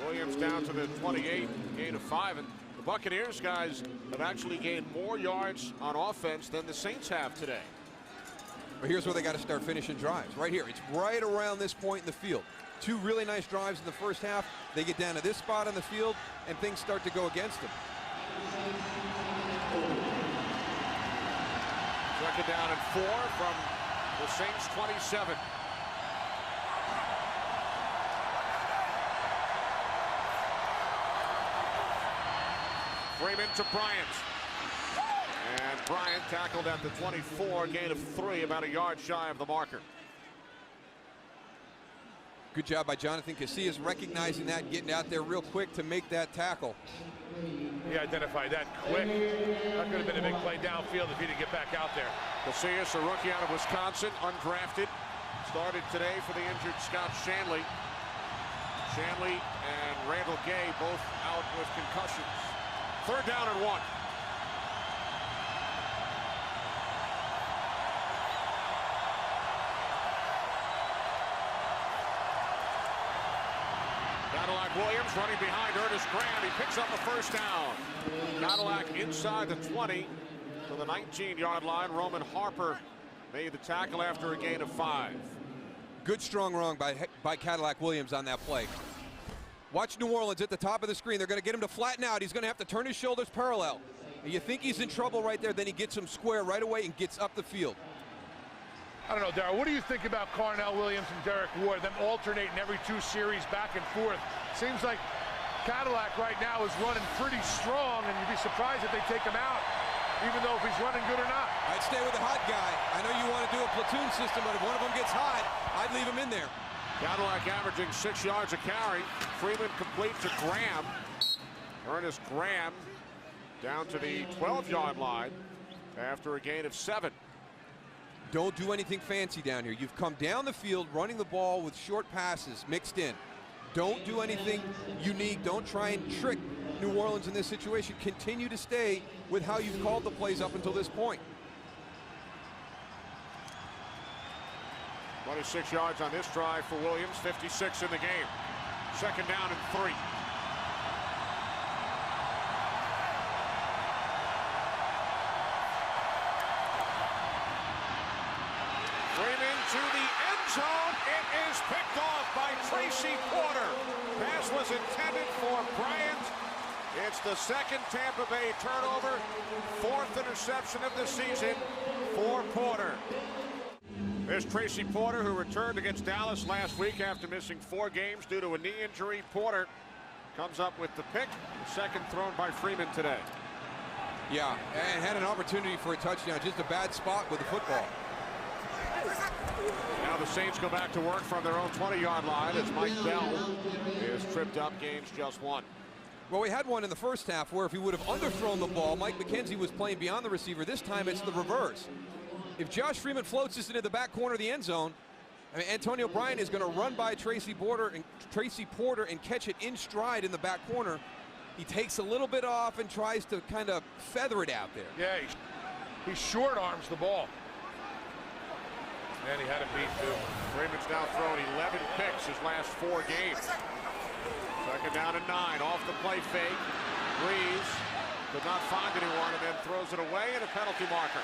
Williams down to the 28, gain of 5. And the Buccaneers guys have actually gained more yards on offense than the Saints have today. But here's where they got to start finishing drives. Right here. It's right around this point in the field. Two really nice drives in the first half. They get down to this spot on the field, and things start to go against them. Second down and 4 from the Saints' 27. Freeman to Bryant. And Bryant tackled at the 24, gain of 3, about a yard shy of the marker. Good job by Jonathan Casillas recognizing that, getting out there real quick to make that tackle. He identified that quick. That could have been a big play downfield if he didn't get back out there. Casillas, a rookie out of Wisconsin, undrafted. Started today for the injured Scott Shanley. Shanley and Randall Gay both out with concussions. Third down and 1. Cadillac Williams running behind Ernest Graham. He picks up a first down. Cadillac inside the 20 to the 19-yard line. Roman Harper made the tackle after a gain of 5. Good strong run by Cadillac Williams on that play. Watch New Orleans at the top of the screen. They're going to get him to flatten out. He's going to have to turn his shoulders parallel. And you think he's in trouble right there, then he gets him square right away and gets up the field. I don't know, Darryl, what do you think about Carnell Williams and Derek Ward, them alternating every 2 series back and forth? Seems like Cadillac right now is running pretty strong, and you'd be surprised if they take him out, even though if he's running good or not. I'd stay with the hot guy. I know you want to do a platoon system, but if one of them gets hot, I'd leave him in there. Cadillac averaging 6 yards a carry. Freeman complete to Graham. Ernest Graham down to the 12-yard line after a gain of 7. Don't do anything fancy down here. You've come down the field running the ball with short passes mixed in. Don't do anything unique. Don't try and trick New Orleans in this situation. Continue to stay with how you've called the plays up until this point. 26 yards on this drive for Williams, 56 in the game. Second down and 3. Freeman to the end zone. It is picked off by Tracy Porter. Pass was intended for Bryant. It's the second Tampa Bay turnover. 4th interception of the season for Porter. There's Tracy Porter, who returned against Dallas last week after missing 4 games due to a knee injury. Porter comes up with the pick, the second thrown by Freeman today. Yeah, and had an opportunity for a touchdown, just a bad spot with the football. Now the Saints go back to work from their own 20-yard line as Mike Bell is tripped up, gains just 1. Well, we had one in the first half where if he would have underthrown the ball, Mike McKenzie was playing beyond the receiver. This time it's the reverse. If Josh Freeman floats this into the back corner of the end zone, I mean, Antonio Bryant is going to run by Tracy Porter and catch it in stride in the back corner. He takes a little bit off and tries to kind of feather it out there. Yeah, he short arms the ball. And he had it beat too. Freeman's now thrown 11 picks his last 4 games. Second down and 9, off the play fake. Breeze could not find anyone and then throws it away, and a penalty marker.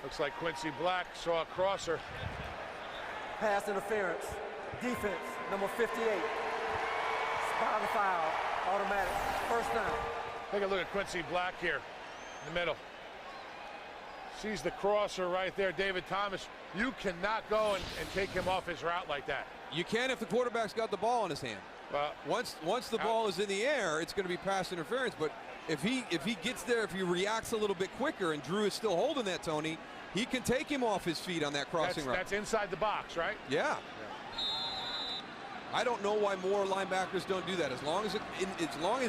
Looks like Quincy Black saw a crosser. Pass interference. Defense, number 58. Spot the foul. Automatic. First down. Take a look at Quincy Black here in the middle. Sees the crosser right there, David Thomas. You cannot go and take him off his route like that. You can if the quarterback's got the ball in his hand. Well, once the ball is in the air, it's going to be pass interference. But if he gets there, if he reacts a little bit quicker, and Drew is still holding that, Tony, he can take him off his feet on that crossing route. That's inside the box, right? Yeah. I don't know why more linebackers don't do that. As long as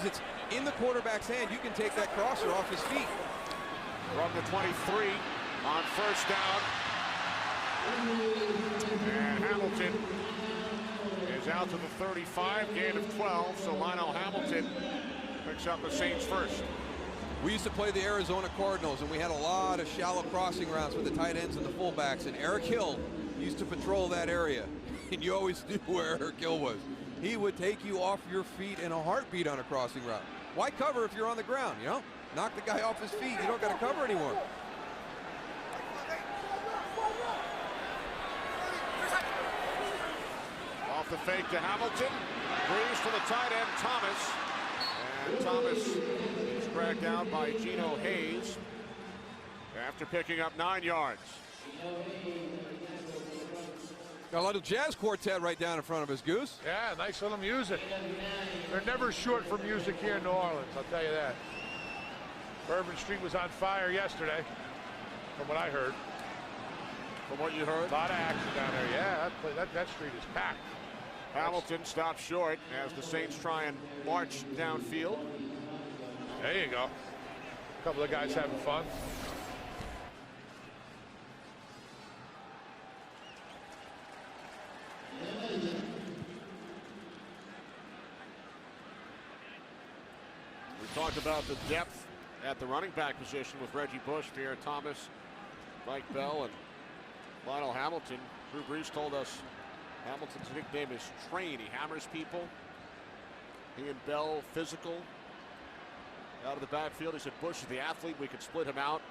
it's in the quarterback's hand, you can take that crosser off his feet. From the 23 on first down. And Hamilton is out to the 35, gain of 12, so Lionel Hamilton picks up the Saints first. We used to play the Arizona Cardinals, and we had a lot of shallow crossing routes with the tight ends and the fullbacks, and Eric Hill used to patrol that area, and you always knew where Eric Hill was. He would take you off your feet in a heartbeat on a crossing route. Why cover if you're on the ground, you know? Knock the guy off his feet. You don't got to cover anymore. Off the fake to Hamilton. Breeze to the tight end, Thomas. And Thomas is dragged out by Geno Hayes after picking up 9 yards. Got a little jazz quartet right down in front of us, Goose. Yeah, nice little music. They're never short for music here in New Orleans, I'll tell you that. Bourbon Street was on fire yesterday, from what I heard. From what you heard? A lot of action down there. Yeah, that street is packed. Hamilton stops short as the Saints try and march downfield. There you go. A couple of guys having fun. We talked about the depth at the running back position with Reggie Bush, Pierre Thomas, Mike Bell, and Lionel Hamilton. Drew Brees told us Hamilton's nickname is Train. He hammers people. He and Bell physical. Out of the backfield, he said Bush is the athlete. We could split him out.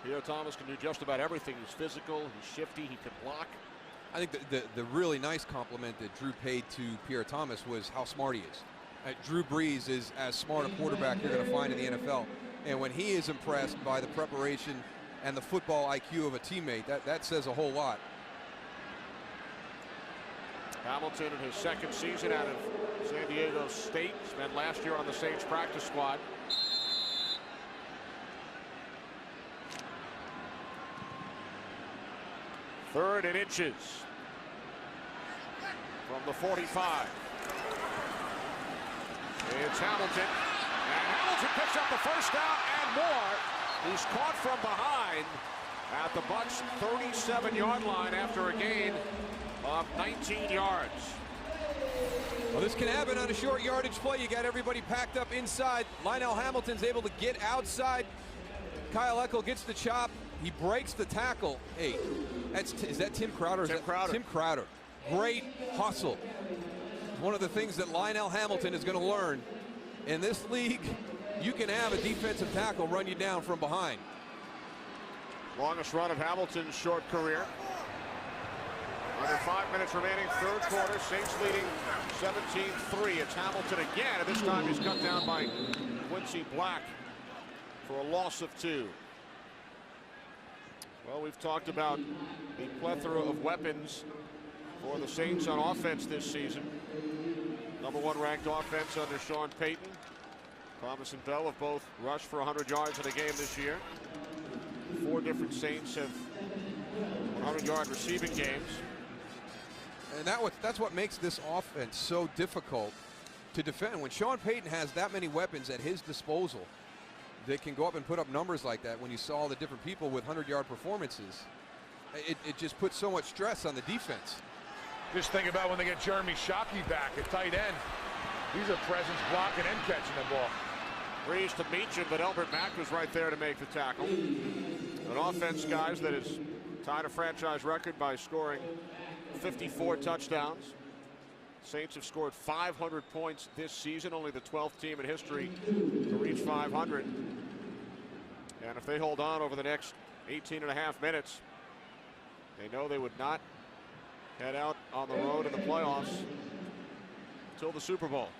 Pierre Thomas can do just about everything. He's physical, he's shifty, he can block. I think the really nice compliment that Drew paid to Pierre Thomas was how smart he is. Drew Brees is as smart a quarterback you're going to find in the NFL. And when he is impressed by the preparation and the football IQ of a teammate, that says a whole lot. Hamilton in his second season out of San Diego State. Spent last year on the Saints practice squad. Third and inches from the 45. It's Hamilton, and Hamilton picks up the first down and more. He's caught from behind at the Bucs' 37-yard line after a gain of 19 yards. Well, this can happen on a short yardage play. You got everybody packed up inside. Lionel Hamilton's able to get outside. Kyle Eckel gets the chop. He breaks the tackle. Hey, is that Tim Crowder? Tim Crowder. Tim Crowder. Great hustle. One of the things that Lionel Hamilton is going to learn in this league, you can have a defensive tackle run you down from behind. Longest run of Hamilton's short career. Under 5 minutes remaining, third quarter. Saints leading 17-3. It's Hamilton again, and this time he's cut down by Quincy Black for a loss of 2. Well, we've talked about the plethora of weapons for the Saints on offense this season. #1 ranked offense under Sean Payton. Thomas and Bell have both rushed for 100 yards in a game this year. 4 different Saints have 100-yard receiving games. And that's what makes this offense so difficult to defend. When Sean Payton has that many weapons at his disposal that can go up and put up numbers like that, when you saw all the different people with 100-yard performances, it just puts so much stress on the defense. Just think about when they get Jeremy Shockey back at tight end. He's a presence blocking and catching the ball. Breeze to Meacham, but Elbert Mack was right there to make the tackle. An offense, guys, that has tied a franchise record by scoring 54 touchdowns. Saints have scored 500 points this season, only the 12th team in history to reach 500. And if they hold on over the next 18.5 minutes, they know they would not head out on the road in the playoffs until the Super Bowl,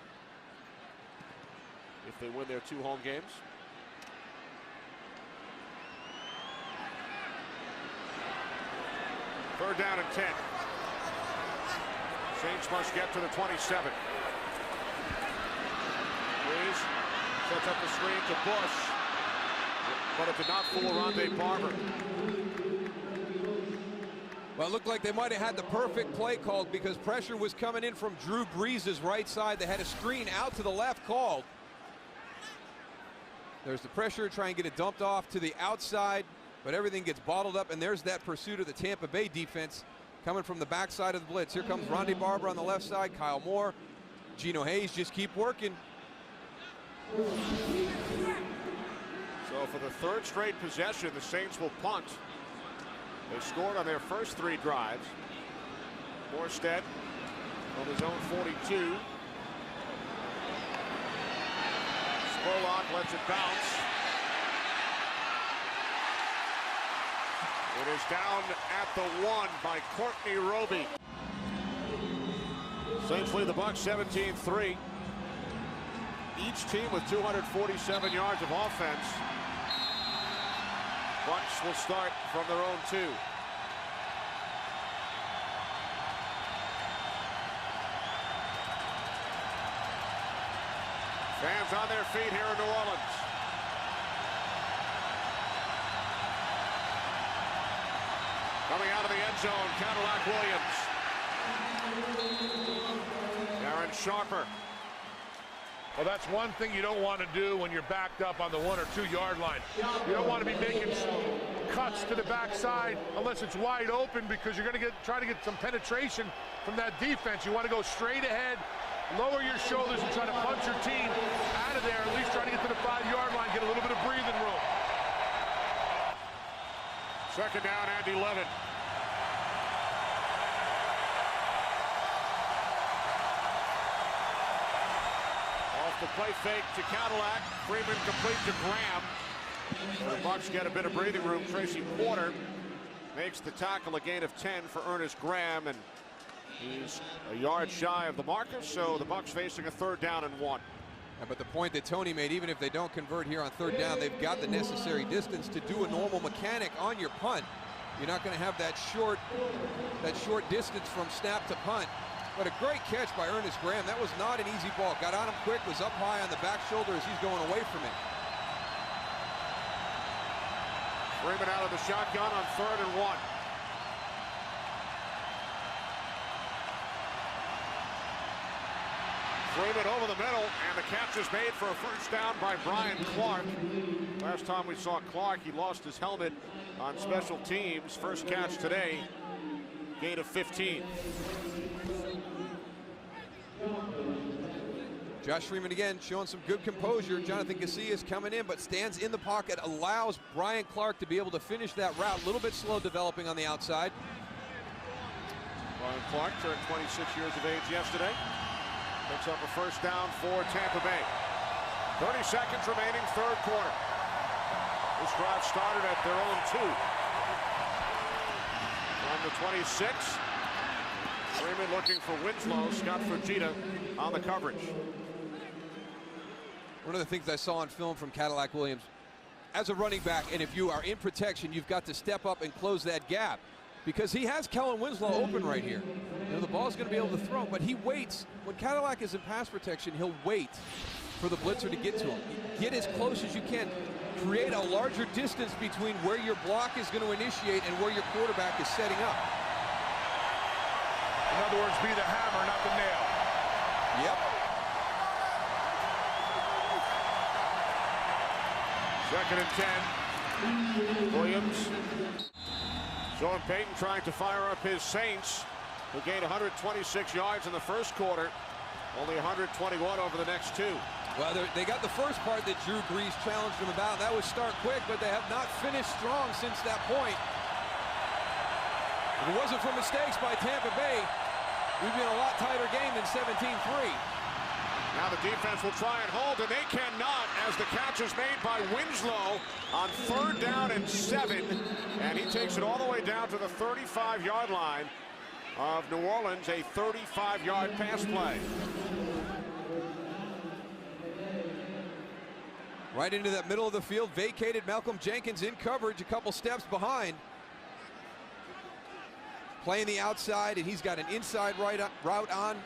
if they win their 2 home games. Third down and 10. Saints must get to the 27. Breeze sets up the screen to Bush, but it did not fool Rondé Barber. Well, it looked like they might have had the perfect play called because pressure was coming in from Drew Brees' right side. They had a screen out to the left called. There's the pressure, try and get it dumped off to the outside, but everything gets bottled up, and there's that pursuit of the Tampa Bay defense coming from the backside of the blitz. Here comes Rondé Barber on the left side, Kyle Moore, Geno Hayes just keep working. So for the 3rd straight possession, the Saints will punt. They scored on their first 3 drives. Morstead on his own 42. Spurlock lets it bounce. It is down at the 1 by Courtney Roby. Saints lead the Bucs 17-3. Each team with 247 yards of offense. Bucs will start from their own 2. Fans on their feet here in New Orleans. Coming out of the end zone, Cadillac Williams. Darren Sharper. Well, that's one thing you don't want to do when you're backed up on the 1 or 2 yard line. You don't want to be making cuts to the backside unless it's wide open, because you're going to try to get some penetration from that defense. You want to go straight ahead, lower your shoulders, and try to punch your team out of there. At least try to get to the 5 yard line, get a little bit of breathing room. Second down and 11. The play fake to Cadillac. Freeman complete to Graham. The Bucs get a bit of breathing room. Tracy Porter makes the tackle, a gain of 10 for Ernest Graham, and he's a yard shy of the marker, so the Bucs facing a 3rd down and 1. Yeah, but the point that Tony made, even if they don't convert here on 3rd down, they've got the necessary distance to do a normal mechanic on your punt. You're not going to have that short distance from snap to punt. But a great catch by Ernest Graham. That was not an easy ball. Got on him quick, was up high on the back shoulder as he's going away from it. Freeman out of the shotgun on 3rd and 1. Freeman over the middle, and the catch is made for a 1st down by Brian Clark. Last time we saw Clark, he lost his helmet on special teams. First catch today, gain of 15. Josh Freeman again showing some good composure. Jonathan Casillas coming in, but stands in the pocket, allows Brian Clark to be able to finish that route. A little bit slow developing on the outside. Brian Clark turned 26 years of age yesterday. Picks up a 1st down for Tampa Bay. 30 seconds remaining, 3rd quarter. This drive started at their own 2. From the 26, Freeman looking for Winslow. Scott Fujita on the coverage. One of the things I saw on film from Cadillac Williams, as a running back, and if you are in protection, you've got to step up and close that gap, because he has Kellen Winslow open right here. You know, the ball's going to be able to throw, but he waits. When Cadillac is in pass protection, he'll wait for the blitzer to get to him. Get as close as you can. Create a larger distance between where your block is going to initiate and where your quarterback is setting up. In other words, be the hammer, not the nail. Yep. Second and 10. Williams. Sean Payton trying to fire up his Saints, who gained 126 yards in the first quarter. Only 121 over the next two. Well, they got the first part that Drew Brees challenged them about. That was start quick, but they have not finished strong since that point. If it wasn't for mistakes by Tampa Bay, we'd be in a lot tighter game than 17-3. Now the defense will try and hold, and they cannot, as the catch is made by Winslow on 3rd down and 7. And he takes it all the way down to the 35-yard line of New Orleans, a 35-yard pass play. Right into that middle of the field, vacated. Malcolm Jenkins in coverage, a couple steps behind. Playing the outside, and he's got an inside route on.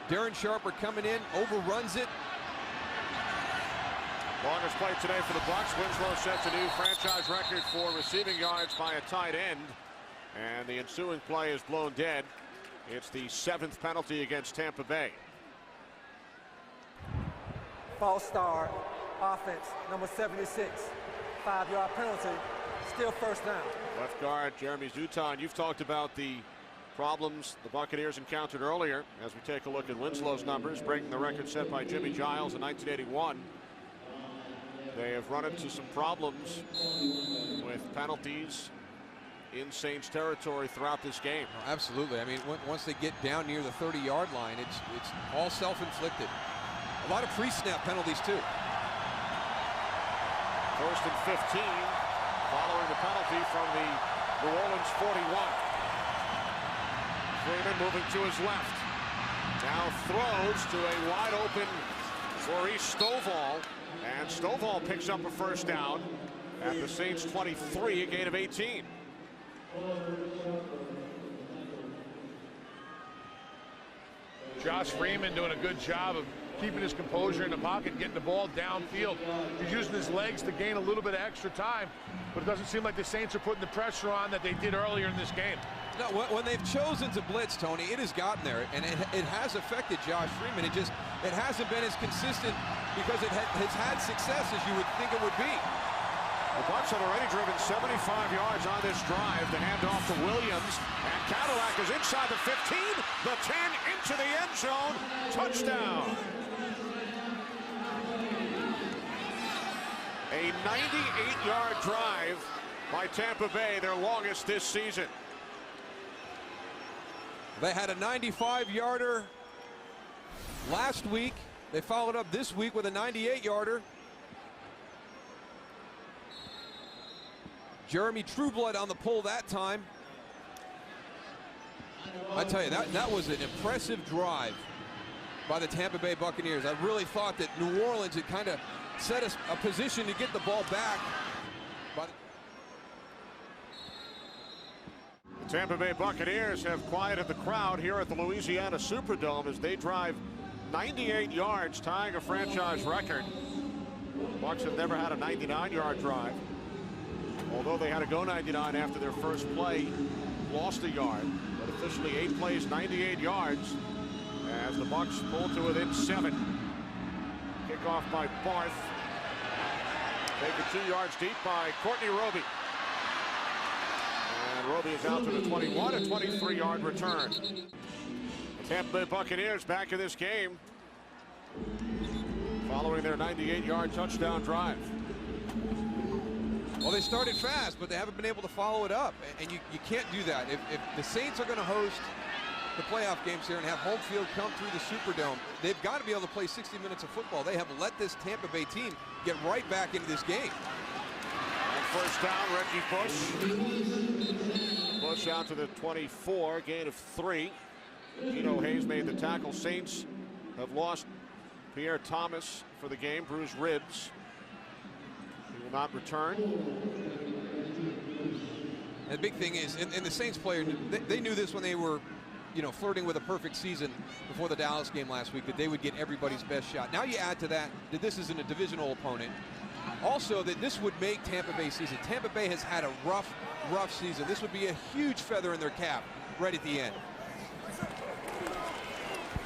Darren Sharper coming in, overruns it. Longest play today for the Bucs. Winslow sets a new franchise record for receiving yards by a tight end. And the ensuing play is blown dead. It's the 7th penalty against Tampa Bay. False start, offense, number 76. 5-yard penalty, still first down. Left guard Jeremy Zouton. You've talked about the problems the Buccaneers encountered earlier. As we take a look at Winslow's numbers, breaking the record set by Jimmy Giles in 1981. They have run into some problems with penalties in Saints territory throughout this game. Oh, absolutely. I mean, once they get down near the 30-yard line, it's all self-inflicted. A lot of pre-snap penalties too. 1st and 15, following the penalty from the New Orleans 41. Freeman moving to his left. Now throws to a wide open Maurice Stovall. And Stovall picks up a first down at the Saints 23, a gain of 18. Josh Freeman doing a good job of keeping his composure in the pocket, getting the ball downfield. He's using his legs to gain a little bit of extra time, but it doesn't seem like the Saints are putting the pressure on that they did earlier in this game. No, when they've chosen to blitz, Tony, it has gotten there, and it has affected Josh Freeman. It hasn't been as consistent because it has had success as you would think it would be. The Bucs have already driven 75 yards on this drive. The handoff to Williams, and Cadillac is inside the 15, the 10, into the end zone. Touchdown. A 98-yard drive by Tampa Bay, their longest this season. They had a 95-yarder last week. They followed up this week with a 98-yarder. Jeremy Trueblood on the pull that time. I tell you, that was an impressive drive by the Tampa Bay Buccaneers. I really thought that New Orleans had kind of set us a position to get the ball back. The Tampa Bay Buccaneers have quieted the crowd here at the Louisiana Superdome as they drive 98 yards, tying a franchise record. Bucs have never had a 99-yard drive. Although they had to go 99 after their first play, lost a yard, but officially 8 plays, 98 yards, as the Bucs pull to within 7. Kickoff by Barth. Taken 2 yards deep by Courtney Roby. And Roby is out to the 21, a 23-yard return. The Tampa Bay Buccaneers back in this game following their 98-yard touchdown drive. Well, they started fast, but they haven't been able to follow it up, and you can't do that. If the Saints are going to host the playoff games here and have home field come through the Superdome, they've got to be able to play 60 minutes of football. They have let this Tampa Bay team get right back into this game. And first down, Reggie Bush. Push out to the 24, gain of 3. Gino Hayes made the tackle. Saints have lost Pierre Thomas for the game, bruised ribs. He will not return. And the big thing is, and the Saints player, they knew this when they were, flirting with a perfect season before the Dallas game last week, that they would get everybody's best shot. Now you add to that this isn't a divisional opponent. Also, that this would make Tampa Bay season. Tampa Bay has had a rough season. This would be a huge feather in their cap right at the end.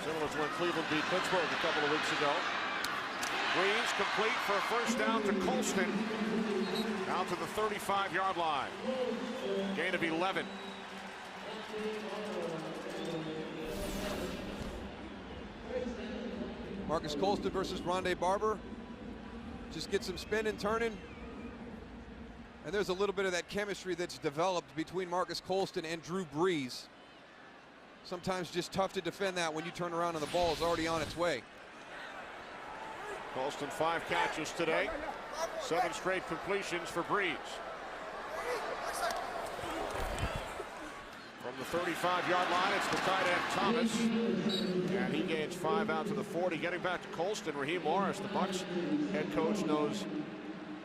Similar to when Cleveland beat Pittsburgh a couple of weeks ago. Breeze complete for a first down to Colston. Out to the 35-yard line. Gain of 11. Marcus Colston versus Rondé Barber. Just get some spin and turning. And there's a little bit of that chemistry that's developed between Marcus Colston and Drew Brees. Sometimes just tough to defend that when you turn around and the ball is already on its way. Colston 5 catches today. 7 straight completions for Brees. From the 35-yard line, it's the tight end Thomas. And he gains 5 out to the 40. Getting back to Colston, Raheem Morris, the Bucs head coach, knows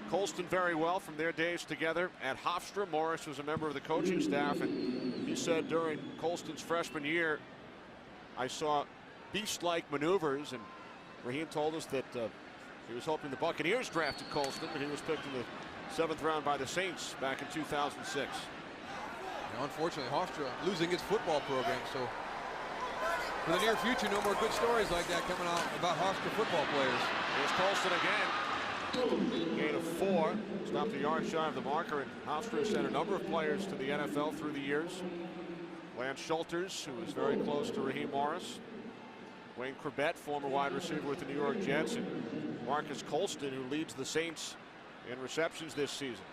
Colston very well from their days together at Hofstra. Morris was a member of the coaching staff, and he said during Colston's freshman year, I saw beast-like maneuvers, and Raheem told us that he was hoping the Buccaneers drafted Colston, but he was picked in the 7th round by the Saints back in 2006. Now, unfortunately, Hofstra losing its football program, so for the near future, no more good stories like that coming out about Hofstra football players. Here's Colston again. Gain of 4. Stopped a yard shy of the marker, and Hofstra has sent a number of players to the NFL through the years. Lance Schulters, who was very close to Raheem Morris. Wayne Corbett, former wide receiver with the New York Jets, and Marcus Colston, who leads the Saints in receptions this season.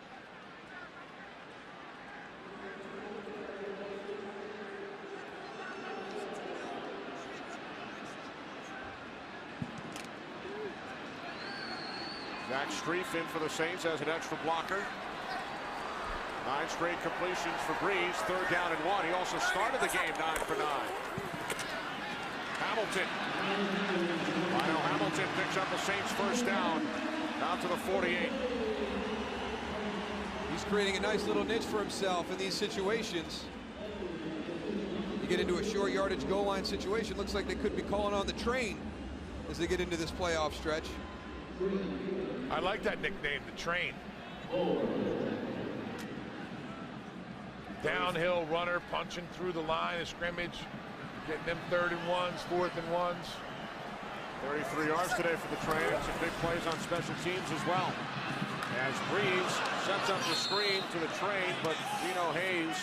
Zach Strief in for the Saints as an extra blocker. 9 straight completions for Brees. 3rd down and 1. He also started the game 9 for 9. Hamilton. Lionel Hamilton picks up a Saints first down. Down to the 48. He's creating a nice little niche for himself in these situations. You get into a short yardage goal line situation. Looks like they could be calling on the train as they get into this playoff stretch. I like that nickname, the train. Downhill runner punching through the line of scrimmage, getting them 3rd and 1s, 4th and 1s. 33 yards today for the train. Some big plays on special teams as well. As Brees sets up the screen to the train, but Gino Hayes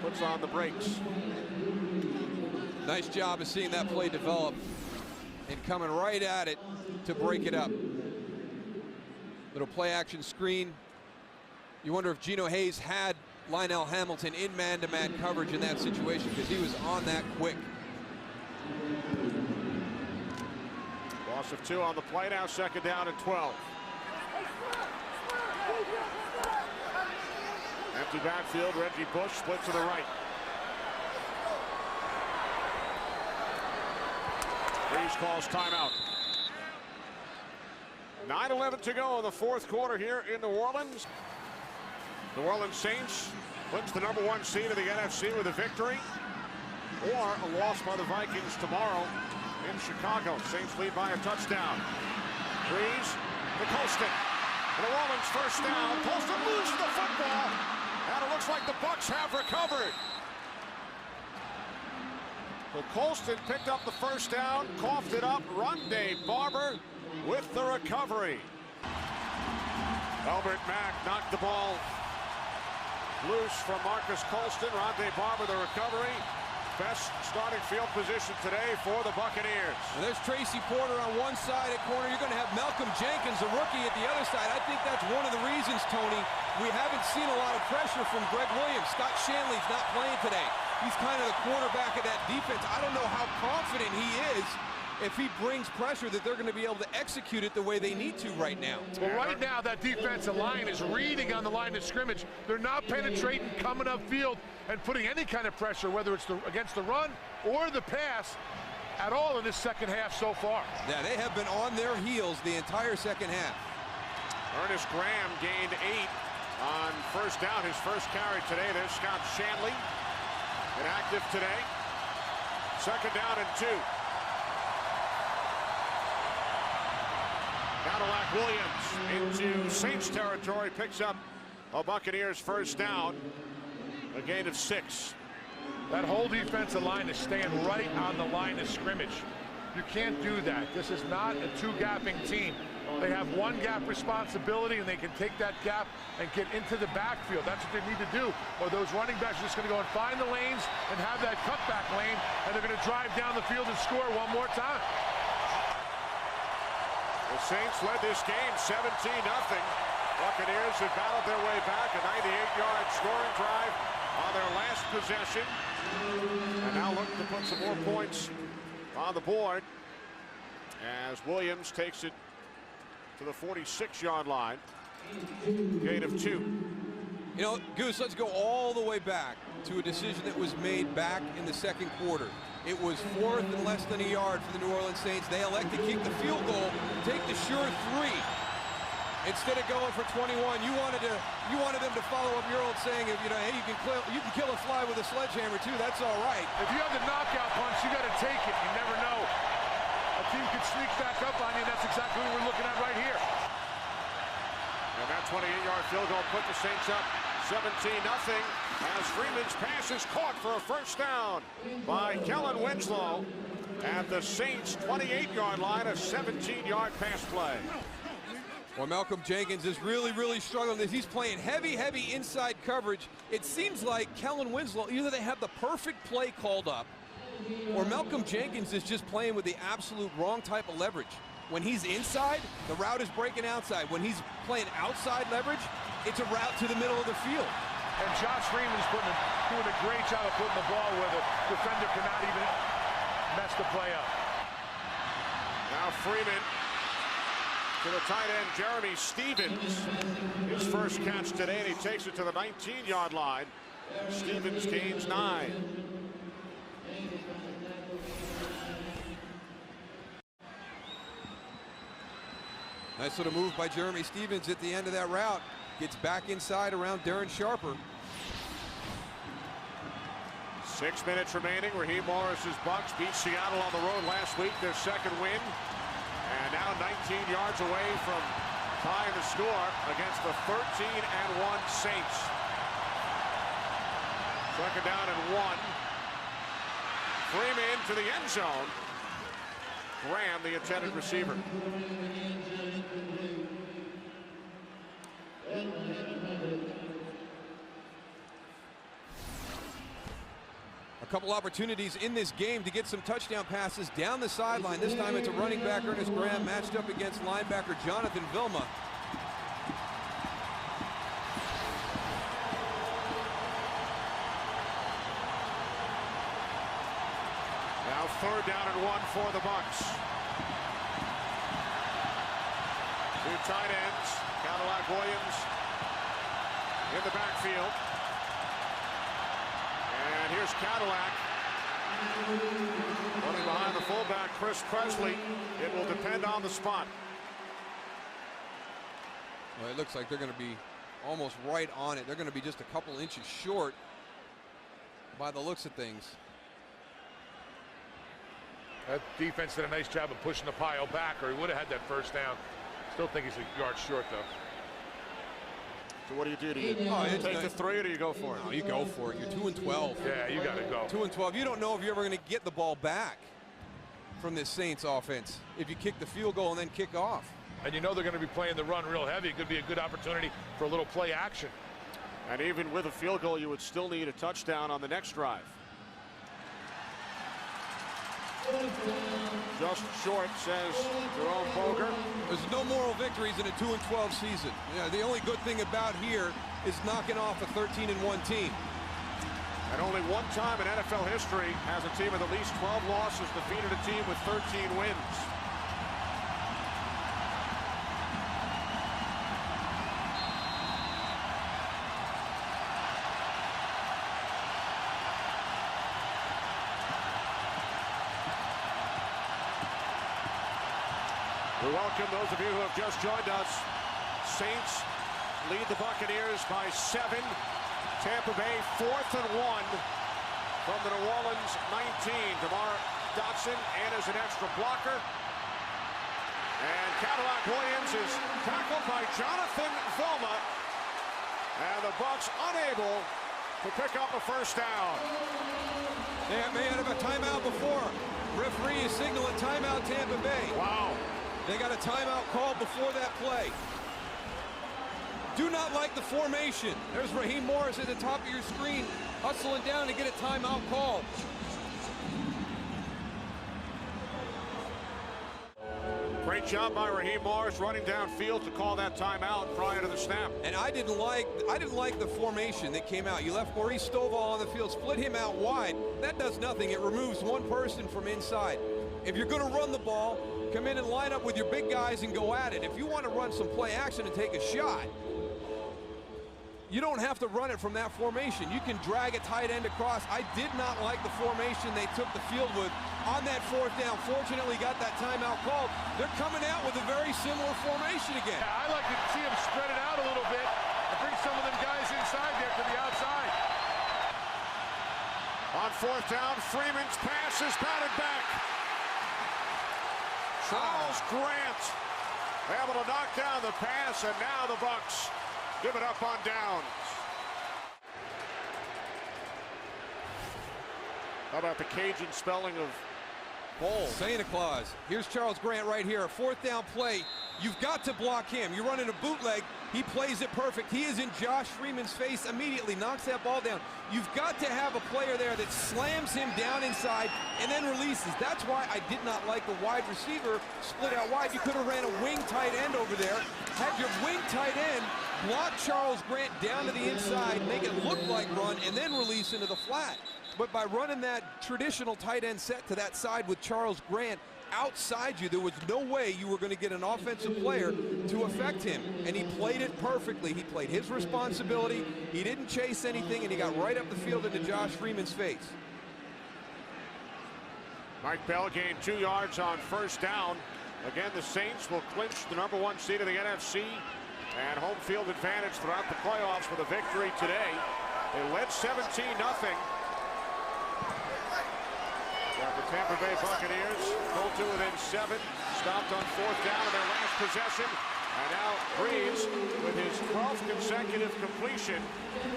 puts on the brakes. Nice job of seeing that play develop and coming right at it to break it up. Little play action screen. You wonder if Gino Hayes had Lionel Hamilton in man-to-man coverage in that situation, because he was on that quick. Loss of 2 on the play now, 2nd down and 12. Empty backfield, Reggie Bush split to the right. Brees calls timeout. 9:11 to go in the 4th quarter here in New Orleans. New Orleans Saints clinch the #1 seed of the NFC with a victory or a loss by the Vikings tomorrow in Chicago. Saints lead by a touchdown. Brees to Colston. New Orleans first down. Colston loses the football, and it looks like the Bucs have recovered. So Colston picked up the first down, coughed it up. Rondé Barber with the recovery. Albert Mack knocked the ball loose from Marcus Colston. Rondé Barber the recovery. Best starting field position today for the Buccaneers. And there's Tracy Porter on one side at corner. You're going to have Malcolm Jenkins, a rookie, at the other side. I think that's one of the reasons, Tony, we haven't seen a lot of pressure from Greg Williams. Scott Shanley's not playing today. He's kind of the quarterback of that defense. I don't know how confident he is if he brings pressure, that they're going to be able to execute it the way they need to right now. Well, right now, that defensive line is reading on the line of scrimmage. They're not penetrating, coming upfield, and putting any kind of pressure, whether it's against the run or the pass, at all in this second half so far. Yeah, they have been on their heels the entire second half. Ernest Graham gained 8 on first down, his first carry today. There's Scott Shanley, inactive today. Second down and 2. Cadillac Williams into Saints territory, picks up a Buccaneers first down, a gain of 6. That whole defensive line is staying right on the line of scrimmage. You can't do that. This is not a two-gapping team. They have one gap responsibility, and they can take that gap and get into the backfield. That's what they need to do. Or those running backs are just going to go and find the lanes and have that cutback lane, and they're going to drive down the field and score one more time. The Saints led this game 17-0. Buccaneers have battled their way back, a 98-yard scoring drive on their last possession. And now looking to put some more points on the board as Williams takes it to the 46-yard line. Gain of 2. You know, Goose, let's go all the way back to a decision that was made back in the second quarter. It was 4th and less than a yard for the New Orleans Saints. They elect to kick the field goal, take the sure 3. Instead of going for 21, you wanted them to follow up your old saying of, hey, you can kill a fly with a sledgehammer too. That's all right. If you have the knockout punch, you got to take it. You never know. A team could sneak back up on you. That's exactly what we're looking at right here. And that 28-yard field goal put the Saints up 17-0 as Freeman's pass is caught for a first down by Kellen Winslow at the Saints' 28-yard line, a 17-yard pass play. Well, Malcolm Jenkins is really struggling. He's playing heavy inside coverage. It seems like Kellen Winslow, either they have the perfect play called up, or Malcolm Jenkins is just playing with the absolute wrong type of leverage. When he's inside, the route is breaking outside. When he's playing outside leverage, it's a route to the middle of the field. And Josh Freeman's doing a great job of putting the ball where the defender cannot even mess the play up. Now Freeman to the tight end, Jeremy Stevens. His first catch today, and he takes it to the 19-yard line. Stevens gains 9. Nice little move by Jeremy Stevens at the end of that route. Gets back inside around Darren Sharper. 6 minutes remaining. Raheem Morris's Bucs beat Seattle on the road last week, their second win. And now 19 yards away from tying the score against the 13-1 Saints. Second down and 1. Freeman to the end zone. Graham, the intended receiver. A couple opportunities in this game to get some touchdown passes down the sideline. This time it's a running back, Ernest Graham, matched up against linebacker Jonathan Vilma. Now third down and 1 for the Bucs. 2 tight ends, Cadillac Williams in the backfield. And here's Cadillac running behind the fullback, Chris Presley. It will depend on the spot. Well, it looks like they're going to be almost right on it. They're going to be just a couple inches short by the looks of things. That defense did a nice job of pushing the pile back, or he would have had that first down. Still think he's a yard short, though. So what do you do? Do you take the 3 or do you go for it? No, you go for it. You're 2-12. Yeah, you got to go. 2-12. You don't know if you're ever going to get the ball back from this Saints offense if you kick the field goal and then kick off. And you know they're going to be playing the run real heavy. It could be a good opportunity for a little play action. And even with a field goal, you would still need a touchdown on the next drive. Just short, says Jerome Boger. There's no moral victories in a 2-12 season. Yeah, the only good thing about here is knocking off a 13-1 team. And only one time in NFL history has a team with at least 12 losses defeated a team with 13 wins. We welcome those of you who have just joined us. Saints lead the Buccaneers by 7. Tampa Bay 4th and 1 from the New Orleans 19. DeMar Dotson in as an extra blocker. And Cadillac Williams is tackled by Jonathan Vilma. And the Bucs unable to pick up a first down. They may have a timeout before. Referee is signaling timeout Tampa Bay. Wow. They got a timeout called before that play. Do not like the formation. There's Raheem Morris at the top of your screen, hustling down to get a timeout called. Great job by Raheem Morris running downfield to call that timeout prior to the snap. And I didn't like the formation that came out. You left Maurice Stovall on the field, split him out wide. That does nothing. It removes one person from inside. If you're going to run the ball, come in and line up with your big guys and go at it. If you want to run some play action and take a shot, you don't have to run it from that formation. You can drag a tight end across. I did not like the formation they took the field with on that 4th down. Fortunately, got that timeout called. They're coming out with a very similar formation again. Yeah, I like to see them spread it out a little bit and bring some of them guys inside there to the outside. On 4th down, Freeman's pass is batted back. Charles Grant able to knock down the pass, and now the Bucs give it up on downs. How about the Cajun spelling of bowl? Santa Claus. Here's Charles Grant right here. A 4th down play. You've got to block him. You're running a bootleg. He plays it perfect. He is in Josh Freeman's face immediately, knocks that ball down. You've got to have a player there that slams him down inside and then releases. That's why I did not like the wide receiver split out wide. You could have ran a wing tight end over there. Had your wing tight end block Charles Grant down to the inside, make it look like run, and then release into the flat. But by running that traditional tight end set to that side with Charles Grant outside you, there was no way you were going to get an offensive player to affect him. And he played it perfectly. He played his responsibility. He didn't chase anything, and he got right up the field into Josh Freeman's face. Mike Bell gained 2 yards on 1st down. Again, the Saints will clinch the #1 seed of the NFC and home field advantage throughout the playoffs with a victory today. They led 17-0. Got the Tampa Bay Buccaneers pulled to within 7. Stopped on 4th down in their last possession. And now Breeze with his 12th consecutive completion.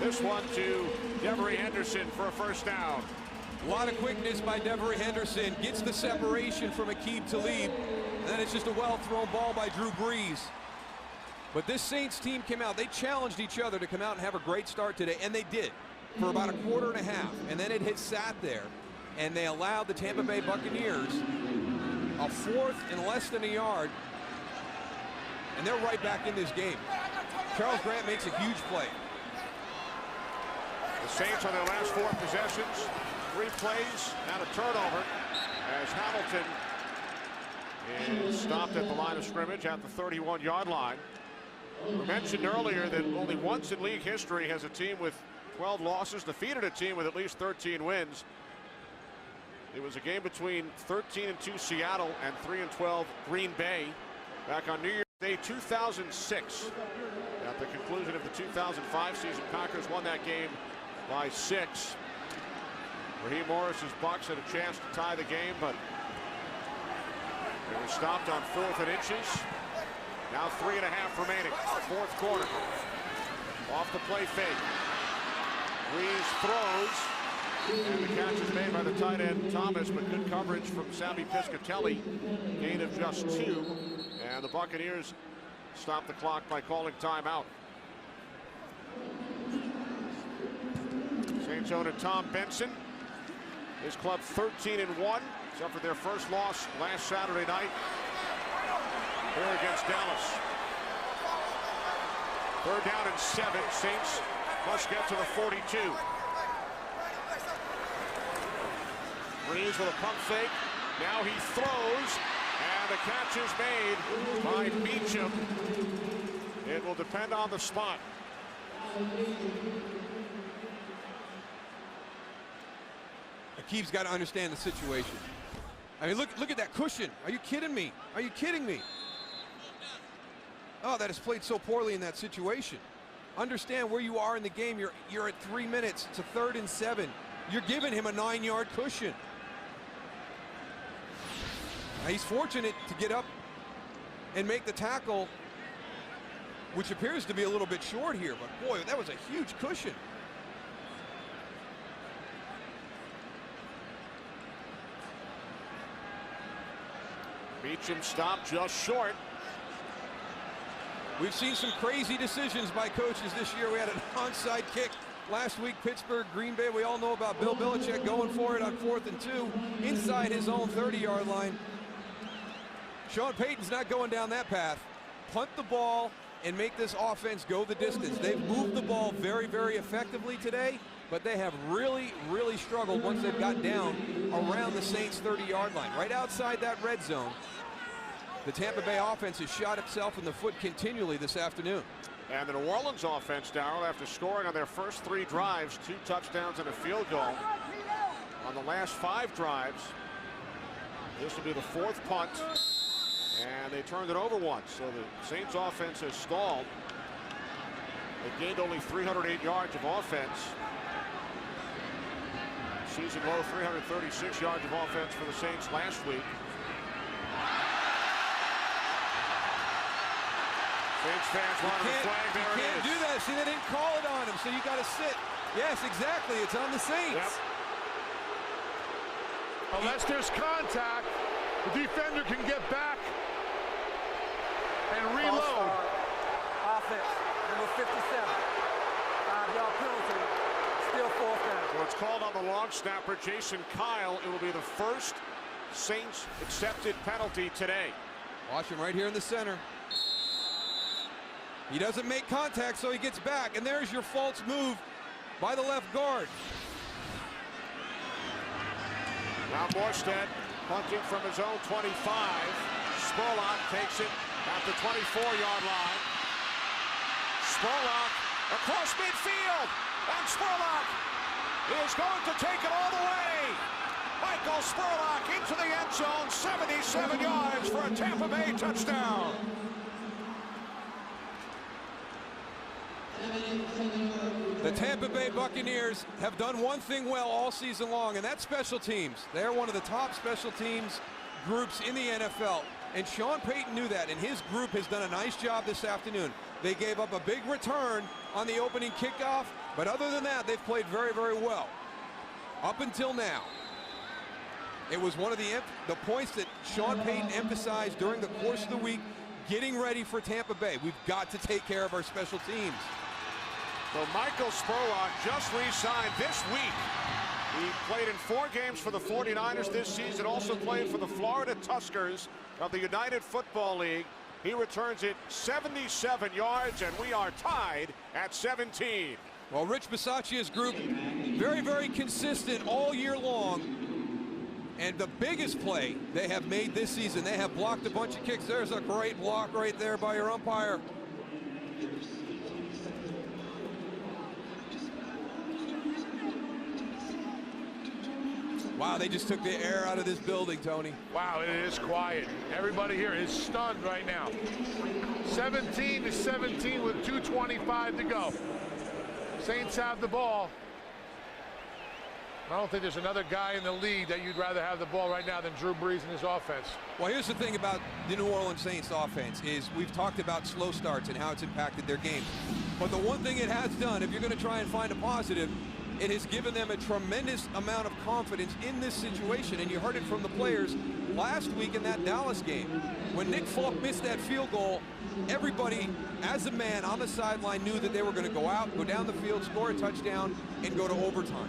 This one to Devery Henderson for a 1st down. A lot of quickness by Devery Henderson. Gets the separation from Aqib Talib. And then it's just a well-thrown ball by Drew Brees. But this Saints team came out. They challenged each other to come out and have a great start today. And they did for about a quarter and a half. And then it had sat there. And they allowed the Tampa Bay Buccaneers a 4th and less than a yard. And they're right back in this game. Charles Grant makes a huge play. The Saints on their last 4 possessions, 3 plays and a turnover as Hamilton is stopped at the line of scrimmage at the 31-yard line. We mentioned earlier that only once in league history has a team with 12 losses defeated a team with at least 13 wins. It was a game between 13-2 Seattle and 3-12 Green Bay back on New Year's Day 2006. At the conclusion of the 2005 season, Packers won that game by 6. Raheem Morris's Bucs had a chance to tie the game, but they were stopped on 4th and inches. Now 3.5 remaining, 4th quarter. Off the play fake. Breeze throws. And the catch is made by the tight end Thomas, but good coverage from Sammy Piscatelli. Gain of just 2. And the Buccaneers stop the clock by calling timeout. Saints owner Tom Benson. His club 13-1, except for their first loss last Saturday night here against Dallas. 3rd down and 7. Saints must get to the 42. Breeze with a pump fake. Now he throws, and the catch is made by Beecham. It will depend on the spot. Akeem's got to understand the situation. I mean, look at that cushion. Are you kidding me? Are you kidding me? Oh, that is played so poorly in that situation. Understand where you are in the game. You're at 3 minutes. It's a 3rd and 7. You're giving him a 9-yard cushion. Now, he's fortunate to get up and make the tackle, which appears to be a little bit short here. But boy, that was a huge cushion. Beecham stopped just short. We've seen some crazy decisions by coaches this year. We had an onside kick last week, Pittsburgh, Green Bay. We all know about Bill Belichick going for it on 4th and 2 inside his own 30-yard line. Sean Payton's not going down that path. Punt the ball and make this offense go the distance. They've moved the ball very, very effectively today, but they have really, really struggled once they've got down around the Saints' 30-yard line. Right outside that red zone, the Tampa Bay offense has shot itself in the foot continually this afternoon. And the New Orleans offense, Darryl, after scoring on their first 3 drives, 2 touchdowns and a field goal, on the last 5 drives, this will be the 4th punt, and they turned it over once. So the Saints offense has stalled. They gained only 308 yards of offense. Season low 336 yards of offense for the Saints last week. Saints fans wanted a flag. There it is. You can't do that. See, they didn't call it on him, so you got to sit. Yes, exactly. It's on the Saints. Yep. Unless there's contact, the defender can get back and reload. Offense, number 57. 5-yard penalty. Still 4th down. So it's called on the long snapper, Jason Kyle. It will be the first Saints accepted penalty today. Watch him right here in the center. He doesn't make contact, so he gets back, and there's your false move by the left guard. Now Morstead punting from his own 25. Spurlock takes it at the 24-yard line. Spurlock across midfield, and Spurlock is going to take it all the way. Michael Spurlock into the end zone, 77 yards for a Tampa Bay touchdown. The Tampa Bay Buccaneers have done one thing well all season long, and that's special teams. They're one of the top special teams groups in the NFL, and Sean Payton knew that, and his group has done a nice job this afternoon. They gave up a big return on the opening kickoff, but other than that, they've played very, very well. Up until now, it was one of the points that Sean Payton emphasized during the course of the week, getting ready for Tampa Bay. We've got to take care of our special teams. So Michael Spurlock just re-signed this week. He played in 4 games for the 49ers this season, also played for the Florida Tuskers of the United Football League. He returns it 77 yards, and we are tied at 17. Well, Rich Bisaccia's group, very, very consistent all year long. And the biggest play they have made this season, they have blocked a bunch of kicks. There's a great block right there by your umpire. Wow, they just took the air out of this building, Tony. Wow, it is quiet. Everybody here is stunned right now. 17-17 with 2:25 to go. Saints have the ball. I don't think there's another guy in the league that you'd rather have the ball right now than Drew Brees in his offense. Well, here's the thing about the New Orleans Saints offense is we've talked about slow starts and how it's impacted their games. But the one thing it has done, if you're going to try and find a positive, it has given them a tremendous amount of confidence in this situation. And you heard it from the players last week in that Dallas game. When Nick Folk missed that field goal, everybody, as a man on the sideline, knew that they were going to go out, go down the field, score a touchdown, and go to overtime.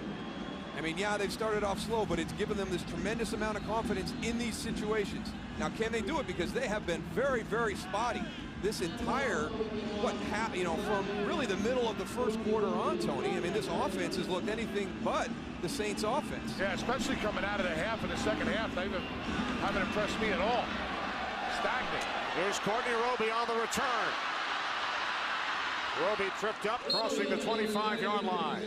I mean, yeah, they've started off slow, but it's given them this tremendous amount of confidence in these situations. Now, can they do it? Because they have been very, very spotty this entire, from really the middle of the first quarter on, Tony. I mean, this offense has looked anything but the Saints offense. Yeah, especially coming out of the half in the second half. They haven't impressed me at all. Stagnant. Here's Courtney Roby on the return. Roby tripped up, crossing the 25-yard line.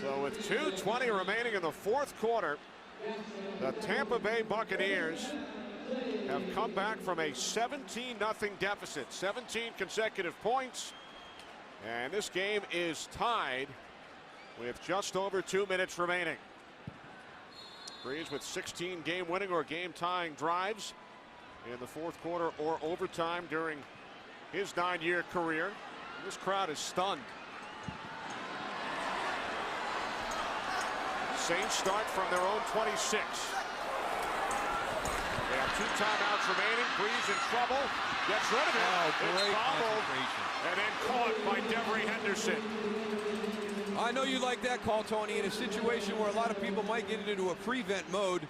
So with 2:20 remaining in the fourth quarter, the Tampa Bay Buccaneers have come back from a 17-0 deficit, 17 consecutive points, and this game is tied with just over 2 minutes remaining. Breeze with 16 game-winning or game-tying drives in the fourth quarter or overtime during his 9-year career. This crowd is stunned. Saints start from their own 26. They have 2 timeouts remaining. Breeze in trouble. Gets rid of it. Oh, great concentration. And then caught by Devery Henderson. I know you like that call, Tony, in a situation where a lot of people might get into a prevent mode.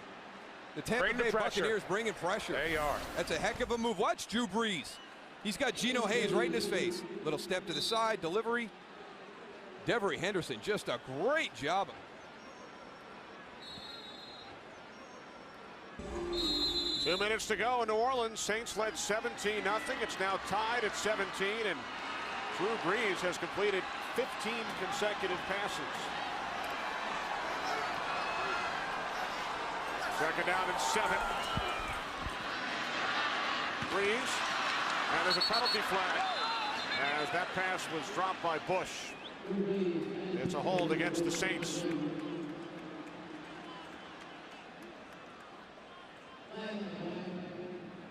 The Tampa Bay Buccaneers bringing pressure. They are. That's a heck of a move. Watch Drew Brees. He's got Geno Hayes right in his face. Little step to the side, delivery. Devery Henderson, just a great job. 2 minutes to go in New Orleans. Saints led 17-0. It's now tied at 17, and Drew Brees has completed 15 consecutive passes. Second down and 7. Brees, and there's a penalty flag as that pass was dropped by Bush. It's a hold against the Saints.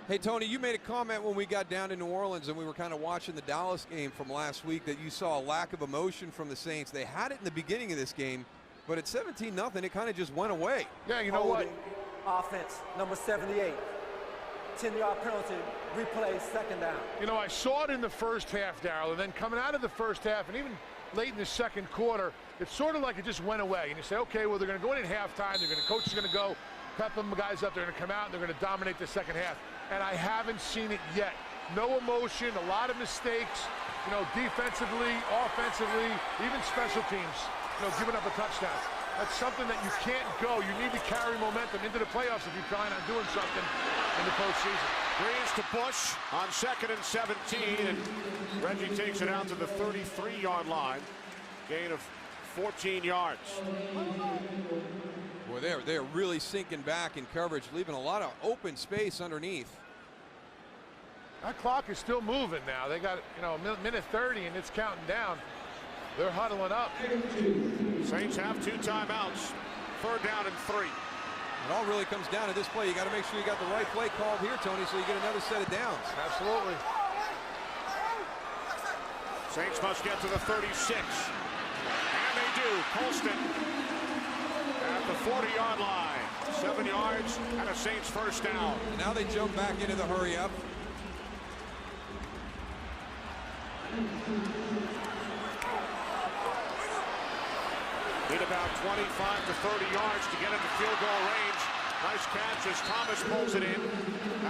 Hey, Tony, you made a comment when we got down to New Orleans and we were kind of watching the Dallas game from last week that you saw a lack of emotion from the Saints. They had it in the beginning of this game, but at 17-0, it kind of just went away. Yeah, you know what? Offense, number 78. 10-yard penalty, replay, second down. You know, I saw it in the first half, Darryl, and then coming out of the first half and even late in the second quarter, it's sort of like it just went away. And you say, okay, well, they're going to go in at halftime. Coach is going to go, pep them guys up. They're going to come out and they're going to dominate the second half. And I haven't seen it yet. No emotion, a lot of mistakes, defensively, offensively, even special teams, giving up a touchdown. That's something that you can't go. You need to carry momentum into the playoffs if you're trying on doing something in the postseason. Breeze to Bush on 2nd and 17, and Reggie takes it out to the 33-yard line. Gain of 14 yards. Boy, they're really sinking back in coverage, leaving a lot of open space underneath. That clock is still moving now. They got, minute 30 and it's counting down. They're huddling up. Saints have 2 timeouts. 3rd down and 3. It all really comes down to this play. You got to make sure you got the right play called here, Tony, so you get another set of downs. Absolutely. Saints must get to the 36. And they do. Colston at the 40-yard line. 7 yards and a Saints first down. And now they jump back into the hurry up. Need about 25 to 30 yards to get into field goal range. Nice catch as Thomas pulls it in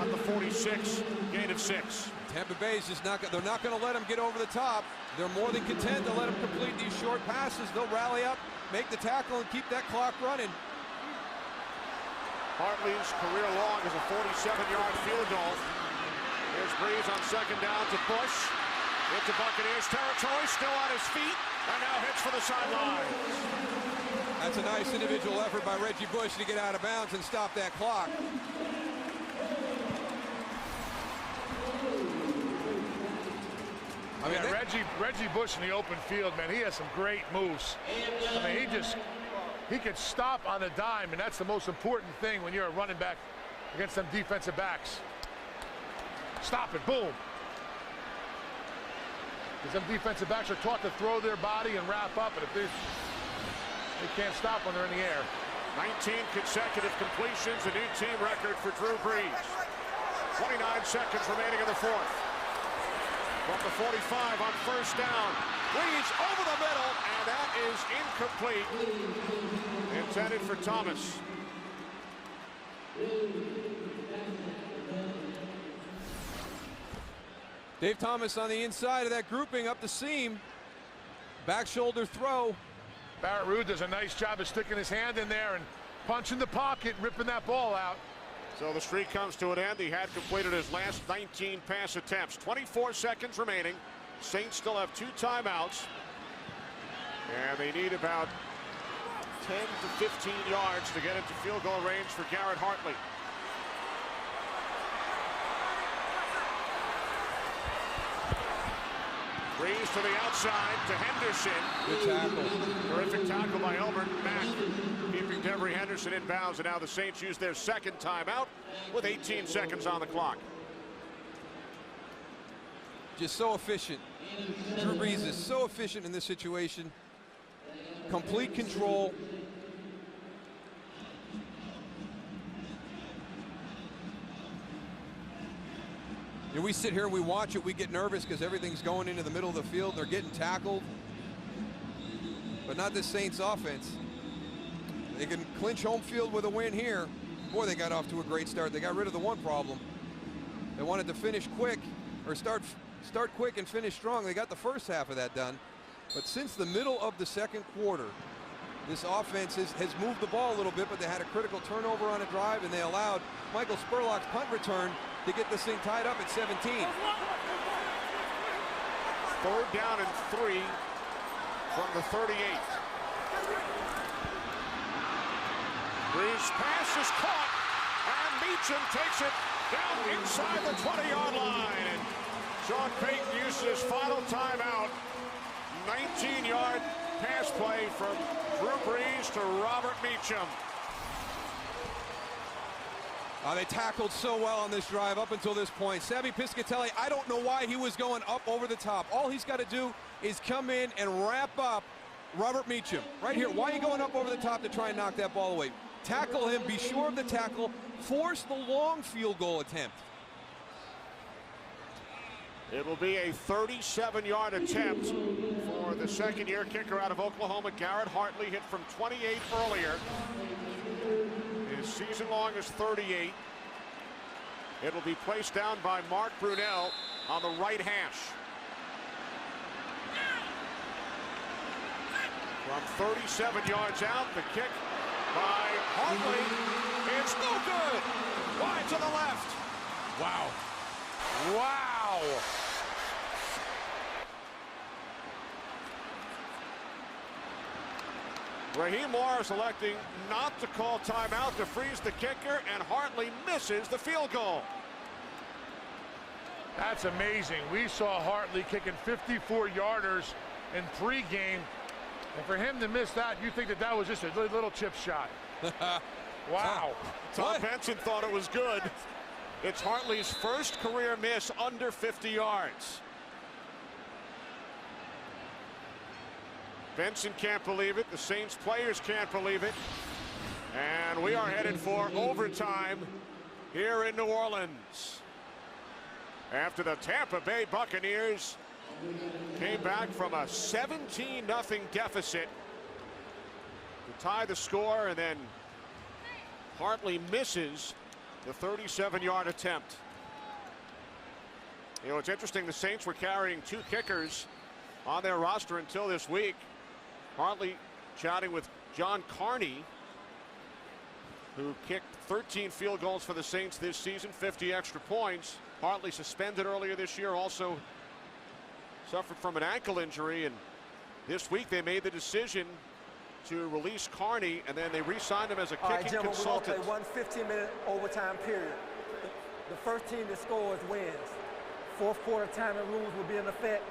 at the 46, gain of 6. Tampa Bay is just they're not going to let them get over the top. They're more than content to let them complete these short passes. They'll rally up, make the tackle, and keep that clock running. Hartley's career long is a 47-yard field goal. Here's Breeze on 2nd down to Bush. Into Buccaneers territory, still on his feet, and now hits for the sideline. That's a nice individual effort by Reggie Bush to get out of bounds and stop that clock. I mean, Reggie Bush in the open field, man, he has some great moves. I mean, he can stop on a dime, and that's the most important thing when you're a running back against them defensive backs. Stop it, boom. Because some defensive backs are taught to throw their body and wrap up, and if they can't stop when they're in the air. 19 consecutive completions, a new team record for Drew Brees. 29 seconds remaining in the fourth. From the 45 on 1st down. Brees over the middle, and that is incomplete. Intended for Thomas. Dave Thomas on the inside of that grouping up the seam. Back shoulder throw. Barrett Ruud does a nice job of sticking his hand in there and punching the pocket, ripping that ball out. So the streak comes to an end. He had completed his last 19 pass attempts. 24 seconds remaining. Saints still have 2 timeouts. And they need about 10 to 15 yards to get into field goal range for Garrett Hartley. Breeze to the outside to Henderson. Good tackle. Terrific tackle by Elbert Mack, keeping Devery Henderson in bounds. And now the Saints use their second timeout with 18 seconds on the clock. Just so efficient. Drew Brees is so efficient in this situation. Complete control. And we sit here, we watch it, we get nervous because everything's going into the middle of the field. They're getting tackled. But not this Saints offense. They can clinch home field with a win here. Boy, they got off to a great start. They got rid of the one problem. They wanted to finish quick, or start quick and finish strong. They got the first half of that done. But since the middle of the second quarter, this offense has moved the ball a little bit, but they had a critical turnover on a drive, and they allowed Michael Spurlock's punt return to get this thing tied up at 17. 3rd down and 3 from the 38. Brees' pass is caught, and Meacham takes it down inside the 20-yard line. And Sean Payton uses his final timeout. 19-yard pass play from Drew Brees to Robert Meacham. They tackled so well on this drive up until this point. Sammy Piscatelli, I don't know why he was going up over the top. All he's got to do is come in and wrap up Robert Meacham. Right here, why are you going up over the top to try and knock that ball away? Tackle him, be sure of the tackle, force the long field goal attempt. It will be a 37-yard attempt for the second-year kicker out of Oklahoma. Garrett Hartley hit from 28 earlier. His season long is 38. It will be placed down by Mark Brunell on the right hash. From 37 yards out, the kick by Hartley. It's no good. Wide to the left. Wow. Wow. Raheem Morris electing not to call timeout to freeze the kicker, and Hartley misses the field goal. That's amazing. We saw Hartley kicking 54-yarders in pregame, and for him to miss that, you think that was just a little chip shot. Wow. Tom Benson thought it was good. It's Hartley's first career miss under 50 yards. Benson can't believe it. The Saints players can't believe it. And we are headed for overtime here in New Orleans. After the Tampa Bay Buccaneers came back from a 17-0 deficit to tie the score, and then Hartley misses the 37-yard attempt. You know, it's interesting, the Saints were carrying 2 kickers on their roster until this week. Hartley chatting with John Carney, who kicked 13 field goals for the Saints this season, 50 extra points. Hartley suspended earlier this year, also suffered from an ankle injury, and this week they made the decision to release Carney, and then they re-signed him as a kicking consultant. We're going to play one 15-minute overtime period. The first team that scores wins. Fourth quarter timing rules will be in effect.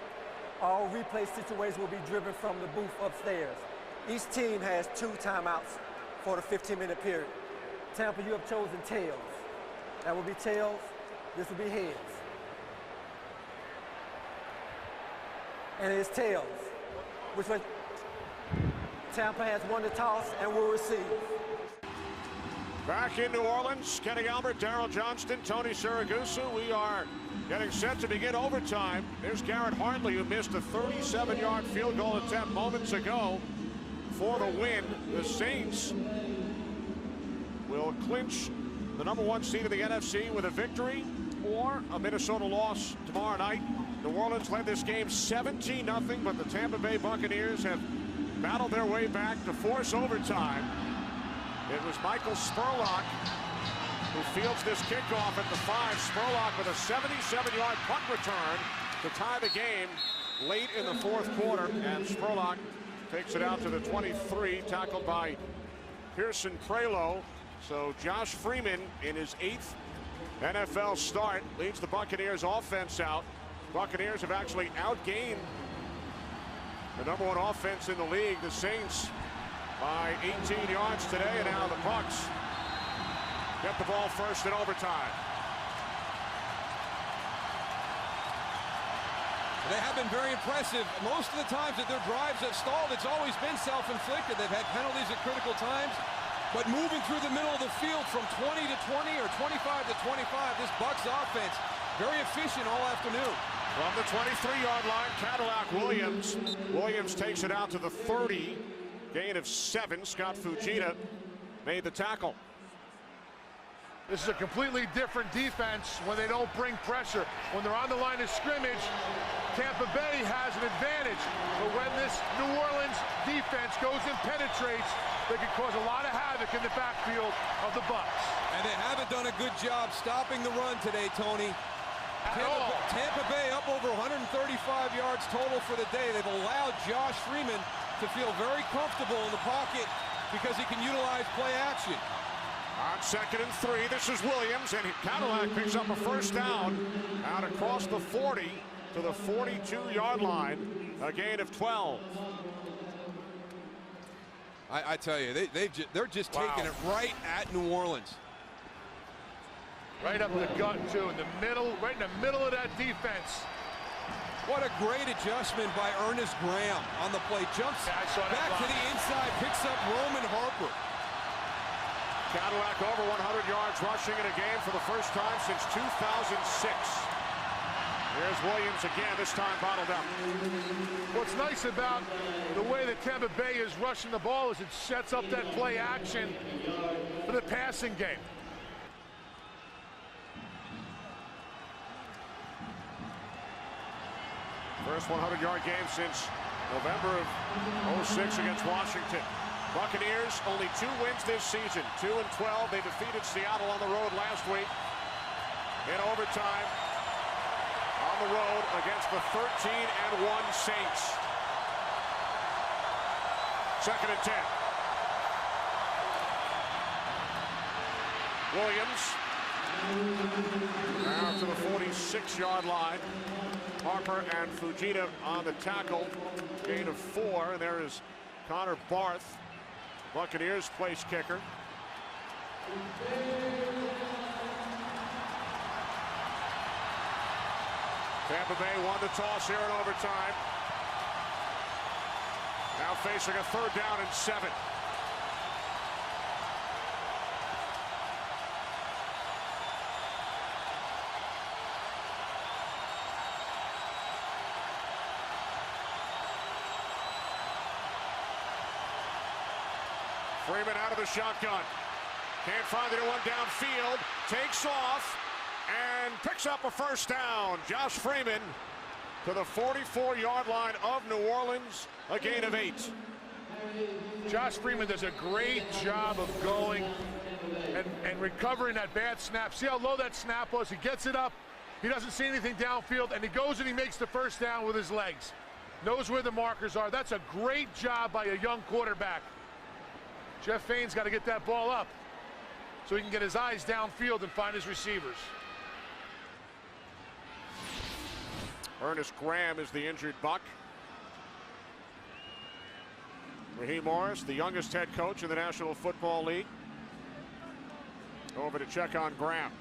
All replay situations will be driven from the booth upstairs. Each team has 2 timeouts for the 15-minute period. Tampa, you have chosen tails. That will be tails. This will be heads. And it is tails. Which way? Tampa has won the toss and will receive. Back in New Orleans, Kenny Albert, Darryl Johnston, Tony Siragusa. We are getting set to begin overtime. There's Garrett Hartley, who missed a 37-yard field goal attempt moments ago for the win. The Saints will clinch the #1 seed of the NFC with a victory or a Minnesota loss tomorrow night. New Orleans led this game 17-0, but the Tampa Bay Buccaneers have battled their way back to force overtime. It was Michael Spurlock who fields this kickoff at the 5. Spurlock with a 77-yard punt return to tie the game late in the fourth quarter, and Spurlock takes it out to the 23, tackled by Pearson Prelo. So Josh Freeman, in his 8th NFL start, leads the Buccaneers offense out. Buccaneers have actually outgained the #1 offense in the league, the Saints, by 18 yards today, and now the Bucs get the ball first in overtime. They have been very impressive. Most of the times that their drives have stalled, it's always been self-inflicted. They've had penalties at critical times, but moving through the middle of the field from 20 to 20 or 25 to 25, this Bucs offense very efficient all afternoon. From the 23-yard line, Cadillac Williams. Williams takes it out to the 30. Gain of 7. Scott Fujita made the tackle. This is a completely different defense when they don't bring pressure. When they're on the line of scrimmage, Tampa Bay has an advantage. But when this New Orleans defense goes and penetrates, they can cause a lot of havoc in the backfield of the Bucs. And they haven't done a good job stopping the run today, Tony. Tampa Bay up over 135 yards total for the day. They've allowed Josh Freeman to feel very comfortable in the pocket because he can utilize play action. On 2nd and 3, this is Williams, and Cadillac picks up a first down out across the 40 to the 42-yard line, a gain of 12. I tell you, they're just taking it right at New Orleans. Right up the gut, too, in the middle, right in the middle of that defense. What a great adjustment by Ernest Graham on the play. Jumps back to the inside, picks up Roman Harper. Cadillac over 100 yards rushing in a game for the first time since 2006. There's Williams again, this time bottled up. What's nice about the way that Tampa Bay is rushing the ball is it sets up that play action for the passing game. First 100-yard game since November of 06 against Washington. Buccaneers only 2 wins this season, 2-12. They defeated Seattle on the road last week in overtime on the road against the 13-1 Saints. 2nd and 10. Williams now to the 46-yard line. Harper and Fujita on the tackle. Gain of 4. And there is Connor Barth, Buccaneers place kicker. Tampa Bay won the toss here in overtime. Now facing a 3rd down and 7. Freeman out of the shotgun. Can't find anyone downfield. Takes off and picks up a first down. Josh Freeman to the 44-yard line of New Orleans. A gain of 8. Josh Freeman does a great job of going and recovering that bad snap. See how low that snap was? He gets it up. He doesn't see anything downfield, and he goes and he makes the first down with his legs. Knows where the markers are. That's a great job by a young quarterback. Jeff Fane's got to get that ball up so he can get his eyes downfield and find his receivers. Ernest Graham is the injured Buck. Raheem Morris, the youngest head coach in the National Football League, over to check on Graham.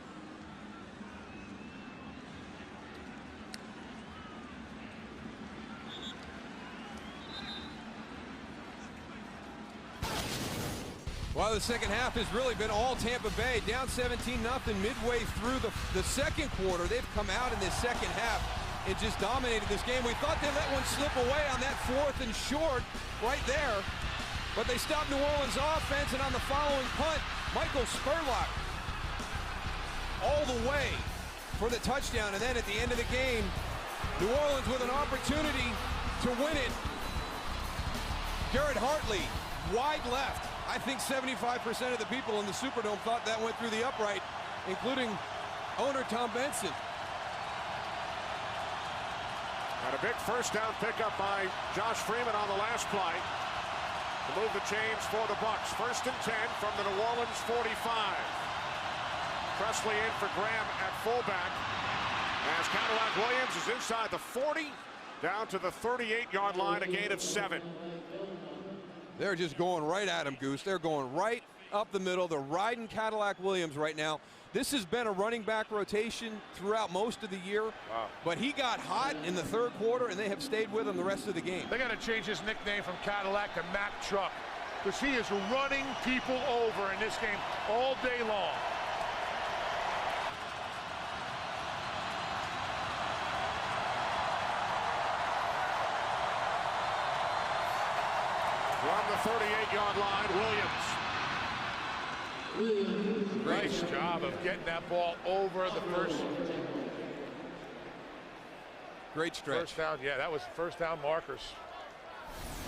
Well, the second half has really been all Tampa Bay, down 17-0 midway through the second quarter. They've come out in this second half and just dominated this game. We thought they'd let one slip away on that 4th and short right there, but they stopped New Orleans offense, and on the following punt, Michael Spurlock all the way for the touchdown. And then at the end of the game, New Orleans with an opportunity to win it. Garrett Hartley, wide left. I think 75% of the people in the Superdome thought that went through the upright, including owner Tom Benson. And a big first down pickup by Josh Freeman on the last play to move the chains for the Bucs. 1st and 10 from the New Orleans 45. Presley in for Graham at fullback as Cadillac Williams is inside the 40 down to the 38-yard line, a gain of 7. They're just going right at him, Goose. They're going right up the middle. They're riding Cadillac Williams right now. This has been a running back rotation throughout most of the year. Wow. But he got hot in the 3rd quarter, and they have stayed with him the rest of the game. They got to change his nickname from Cadillac to Mack Truck, because he is running people over in this game all day long. From the 38-yard line, Williams. Nice job of getting that ball over the first. Great stretch. First down, yeah, that was first down markers.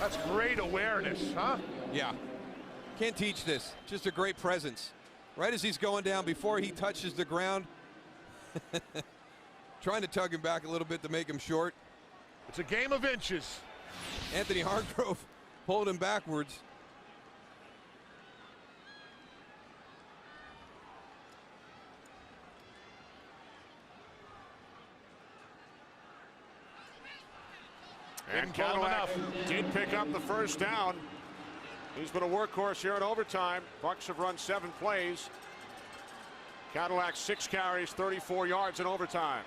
That's great awareness, huh? Yeah. Can't teach this. Just a great presence. Right as he's going down, before he touches the ground, trying to tug him back a little bit to make him short. It's a game of inches. Anthony Hargrove pulled him backwards. And Cadillac did pick up the first down. He's been a workhorse here in overtime. Bucs have run 7 plays. Cadillac 6 carries, 34 yards in overtime.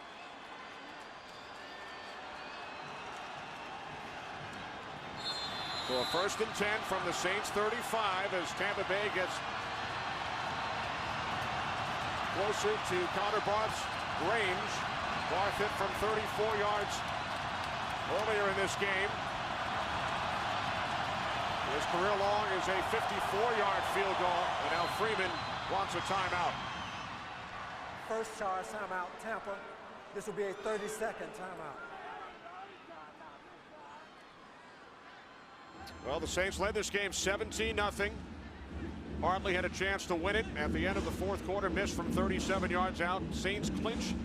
So a 1st and 10 from the Saints 35 as Tampa Bay gets closer to Connor Barth's range. Barth hit from 34 yards earlier in this game. His career long is a 54-yard field goal, and now Freeman wants a timeout. First charge timeout, Tampa. This will be a 30-second timeout. Well, the Saints led this game 17-0. Hartley had a chance to win it at the end of the 4th quarter, missed from 37 yards out. Saints clinch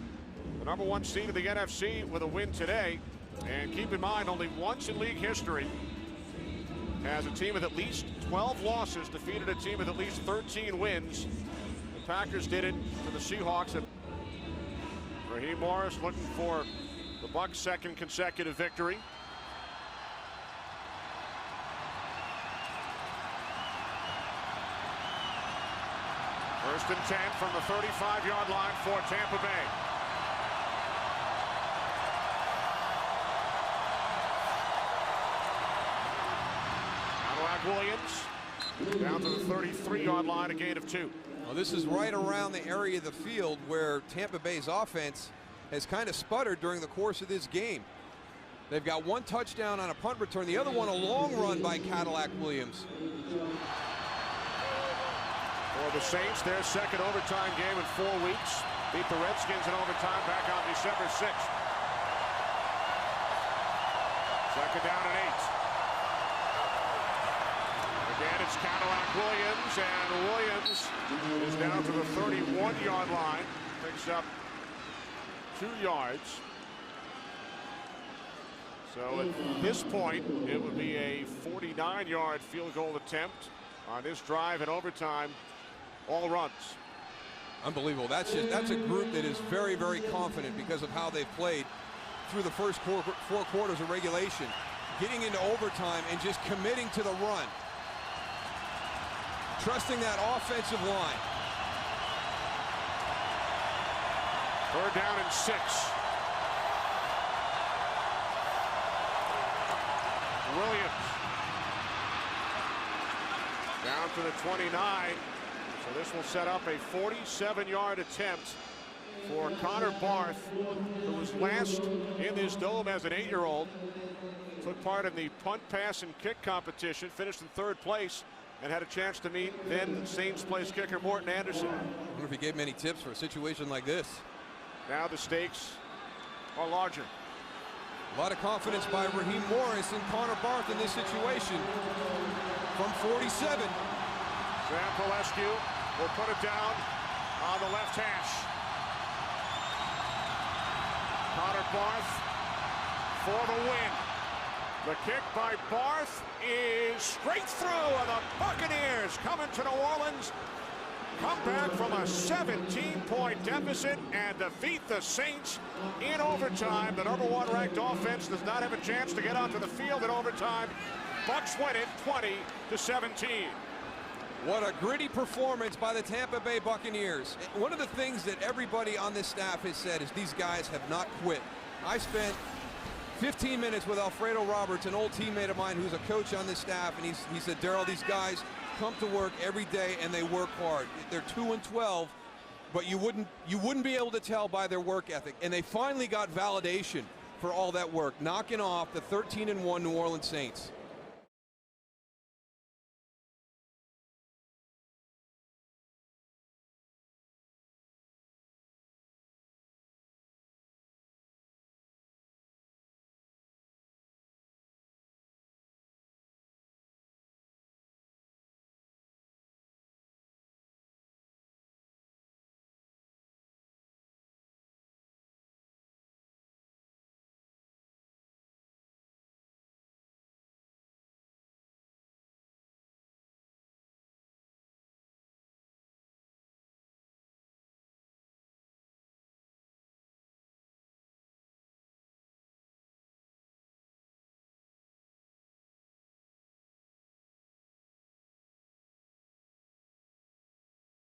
the #1 seed of the NFC with a win today. And keep in mind, only once in league history has a team with at least 12 losses defeated a team with at least 13 wins. The Packers did it to the Seahawks. Raheem Morris looking for the Bucs' 2nd consecutive victory. First and 10 from the 35-yard line for Tampa Bay. Cadillac Williams down to the 33-yard line, a gain of 2. Well, this is right around the area of the field where Tampa Bay's offense has kind of sputtered during the course of this game. They've got 1 touchdown on a punt return, the other one a long run by Cadillac Williams. For the Saints, their 2nd overtime game in 4 weeks. Beat the Redskins in overtime back on December 6th. 2nd down and 8. Again, it's Cadillac Williams, and Williams is down to the 31-yard line. Picks up 2 yards. So at this point, it would be a 49-yard field goal attempt on this drive in overtime. All runs. Unbelievable. That's a group that is very, very confident because of how they've played through the first 4 quarters of regulation, getting into overtime and just committing to the run, trusting that offensive line. 3rd down and 6. Williams down to the 29. So this will set up a 47-yard attempt for Connor Barth, who was last in this dome as an 8-year-old. Took part in the punt, pass, and kick competition, finished in 3rd place, and had a chance to meet then Saints place kicker Morton Anderson. I wonder if he gave him any tips for a situation like this. Now the stakes are larger. A lot of confidence by Raheem Morris and Connor Barth in this situation. From 47. Sam Pelescu will put it down on the left hash. Connor Barth for the win. The kick by Barth is straight through, and the Buccaneers coming to New Orleans come back from a 17-point deficit and defeat the Saints in overtime. The number 1 ranked offense does not have a chance to get onto the field in overtime. Bucs win it 20-17. What a gritty performance by the Tampa Bay Buccaneers. One of the things that everybody on this staff has said is these guys have not quit. I spent 15 minutes with Alfredo Roberts, an old teammate of mine who's a coach on this staff, and he said, Darryl, these guys come to work every day and they work hard. They're 2-12, but you wouldn't be able to tell by their work ethic. And they finally got validation for all that work, knocking off the 13-1 New Orleans Saints.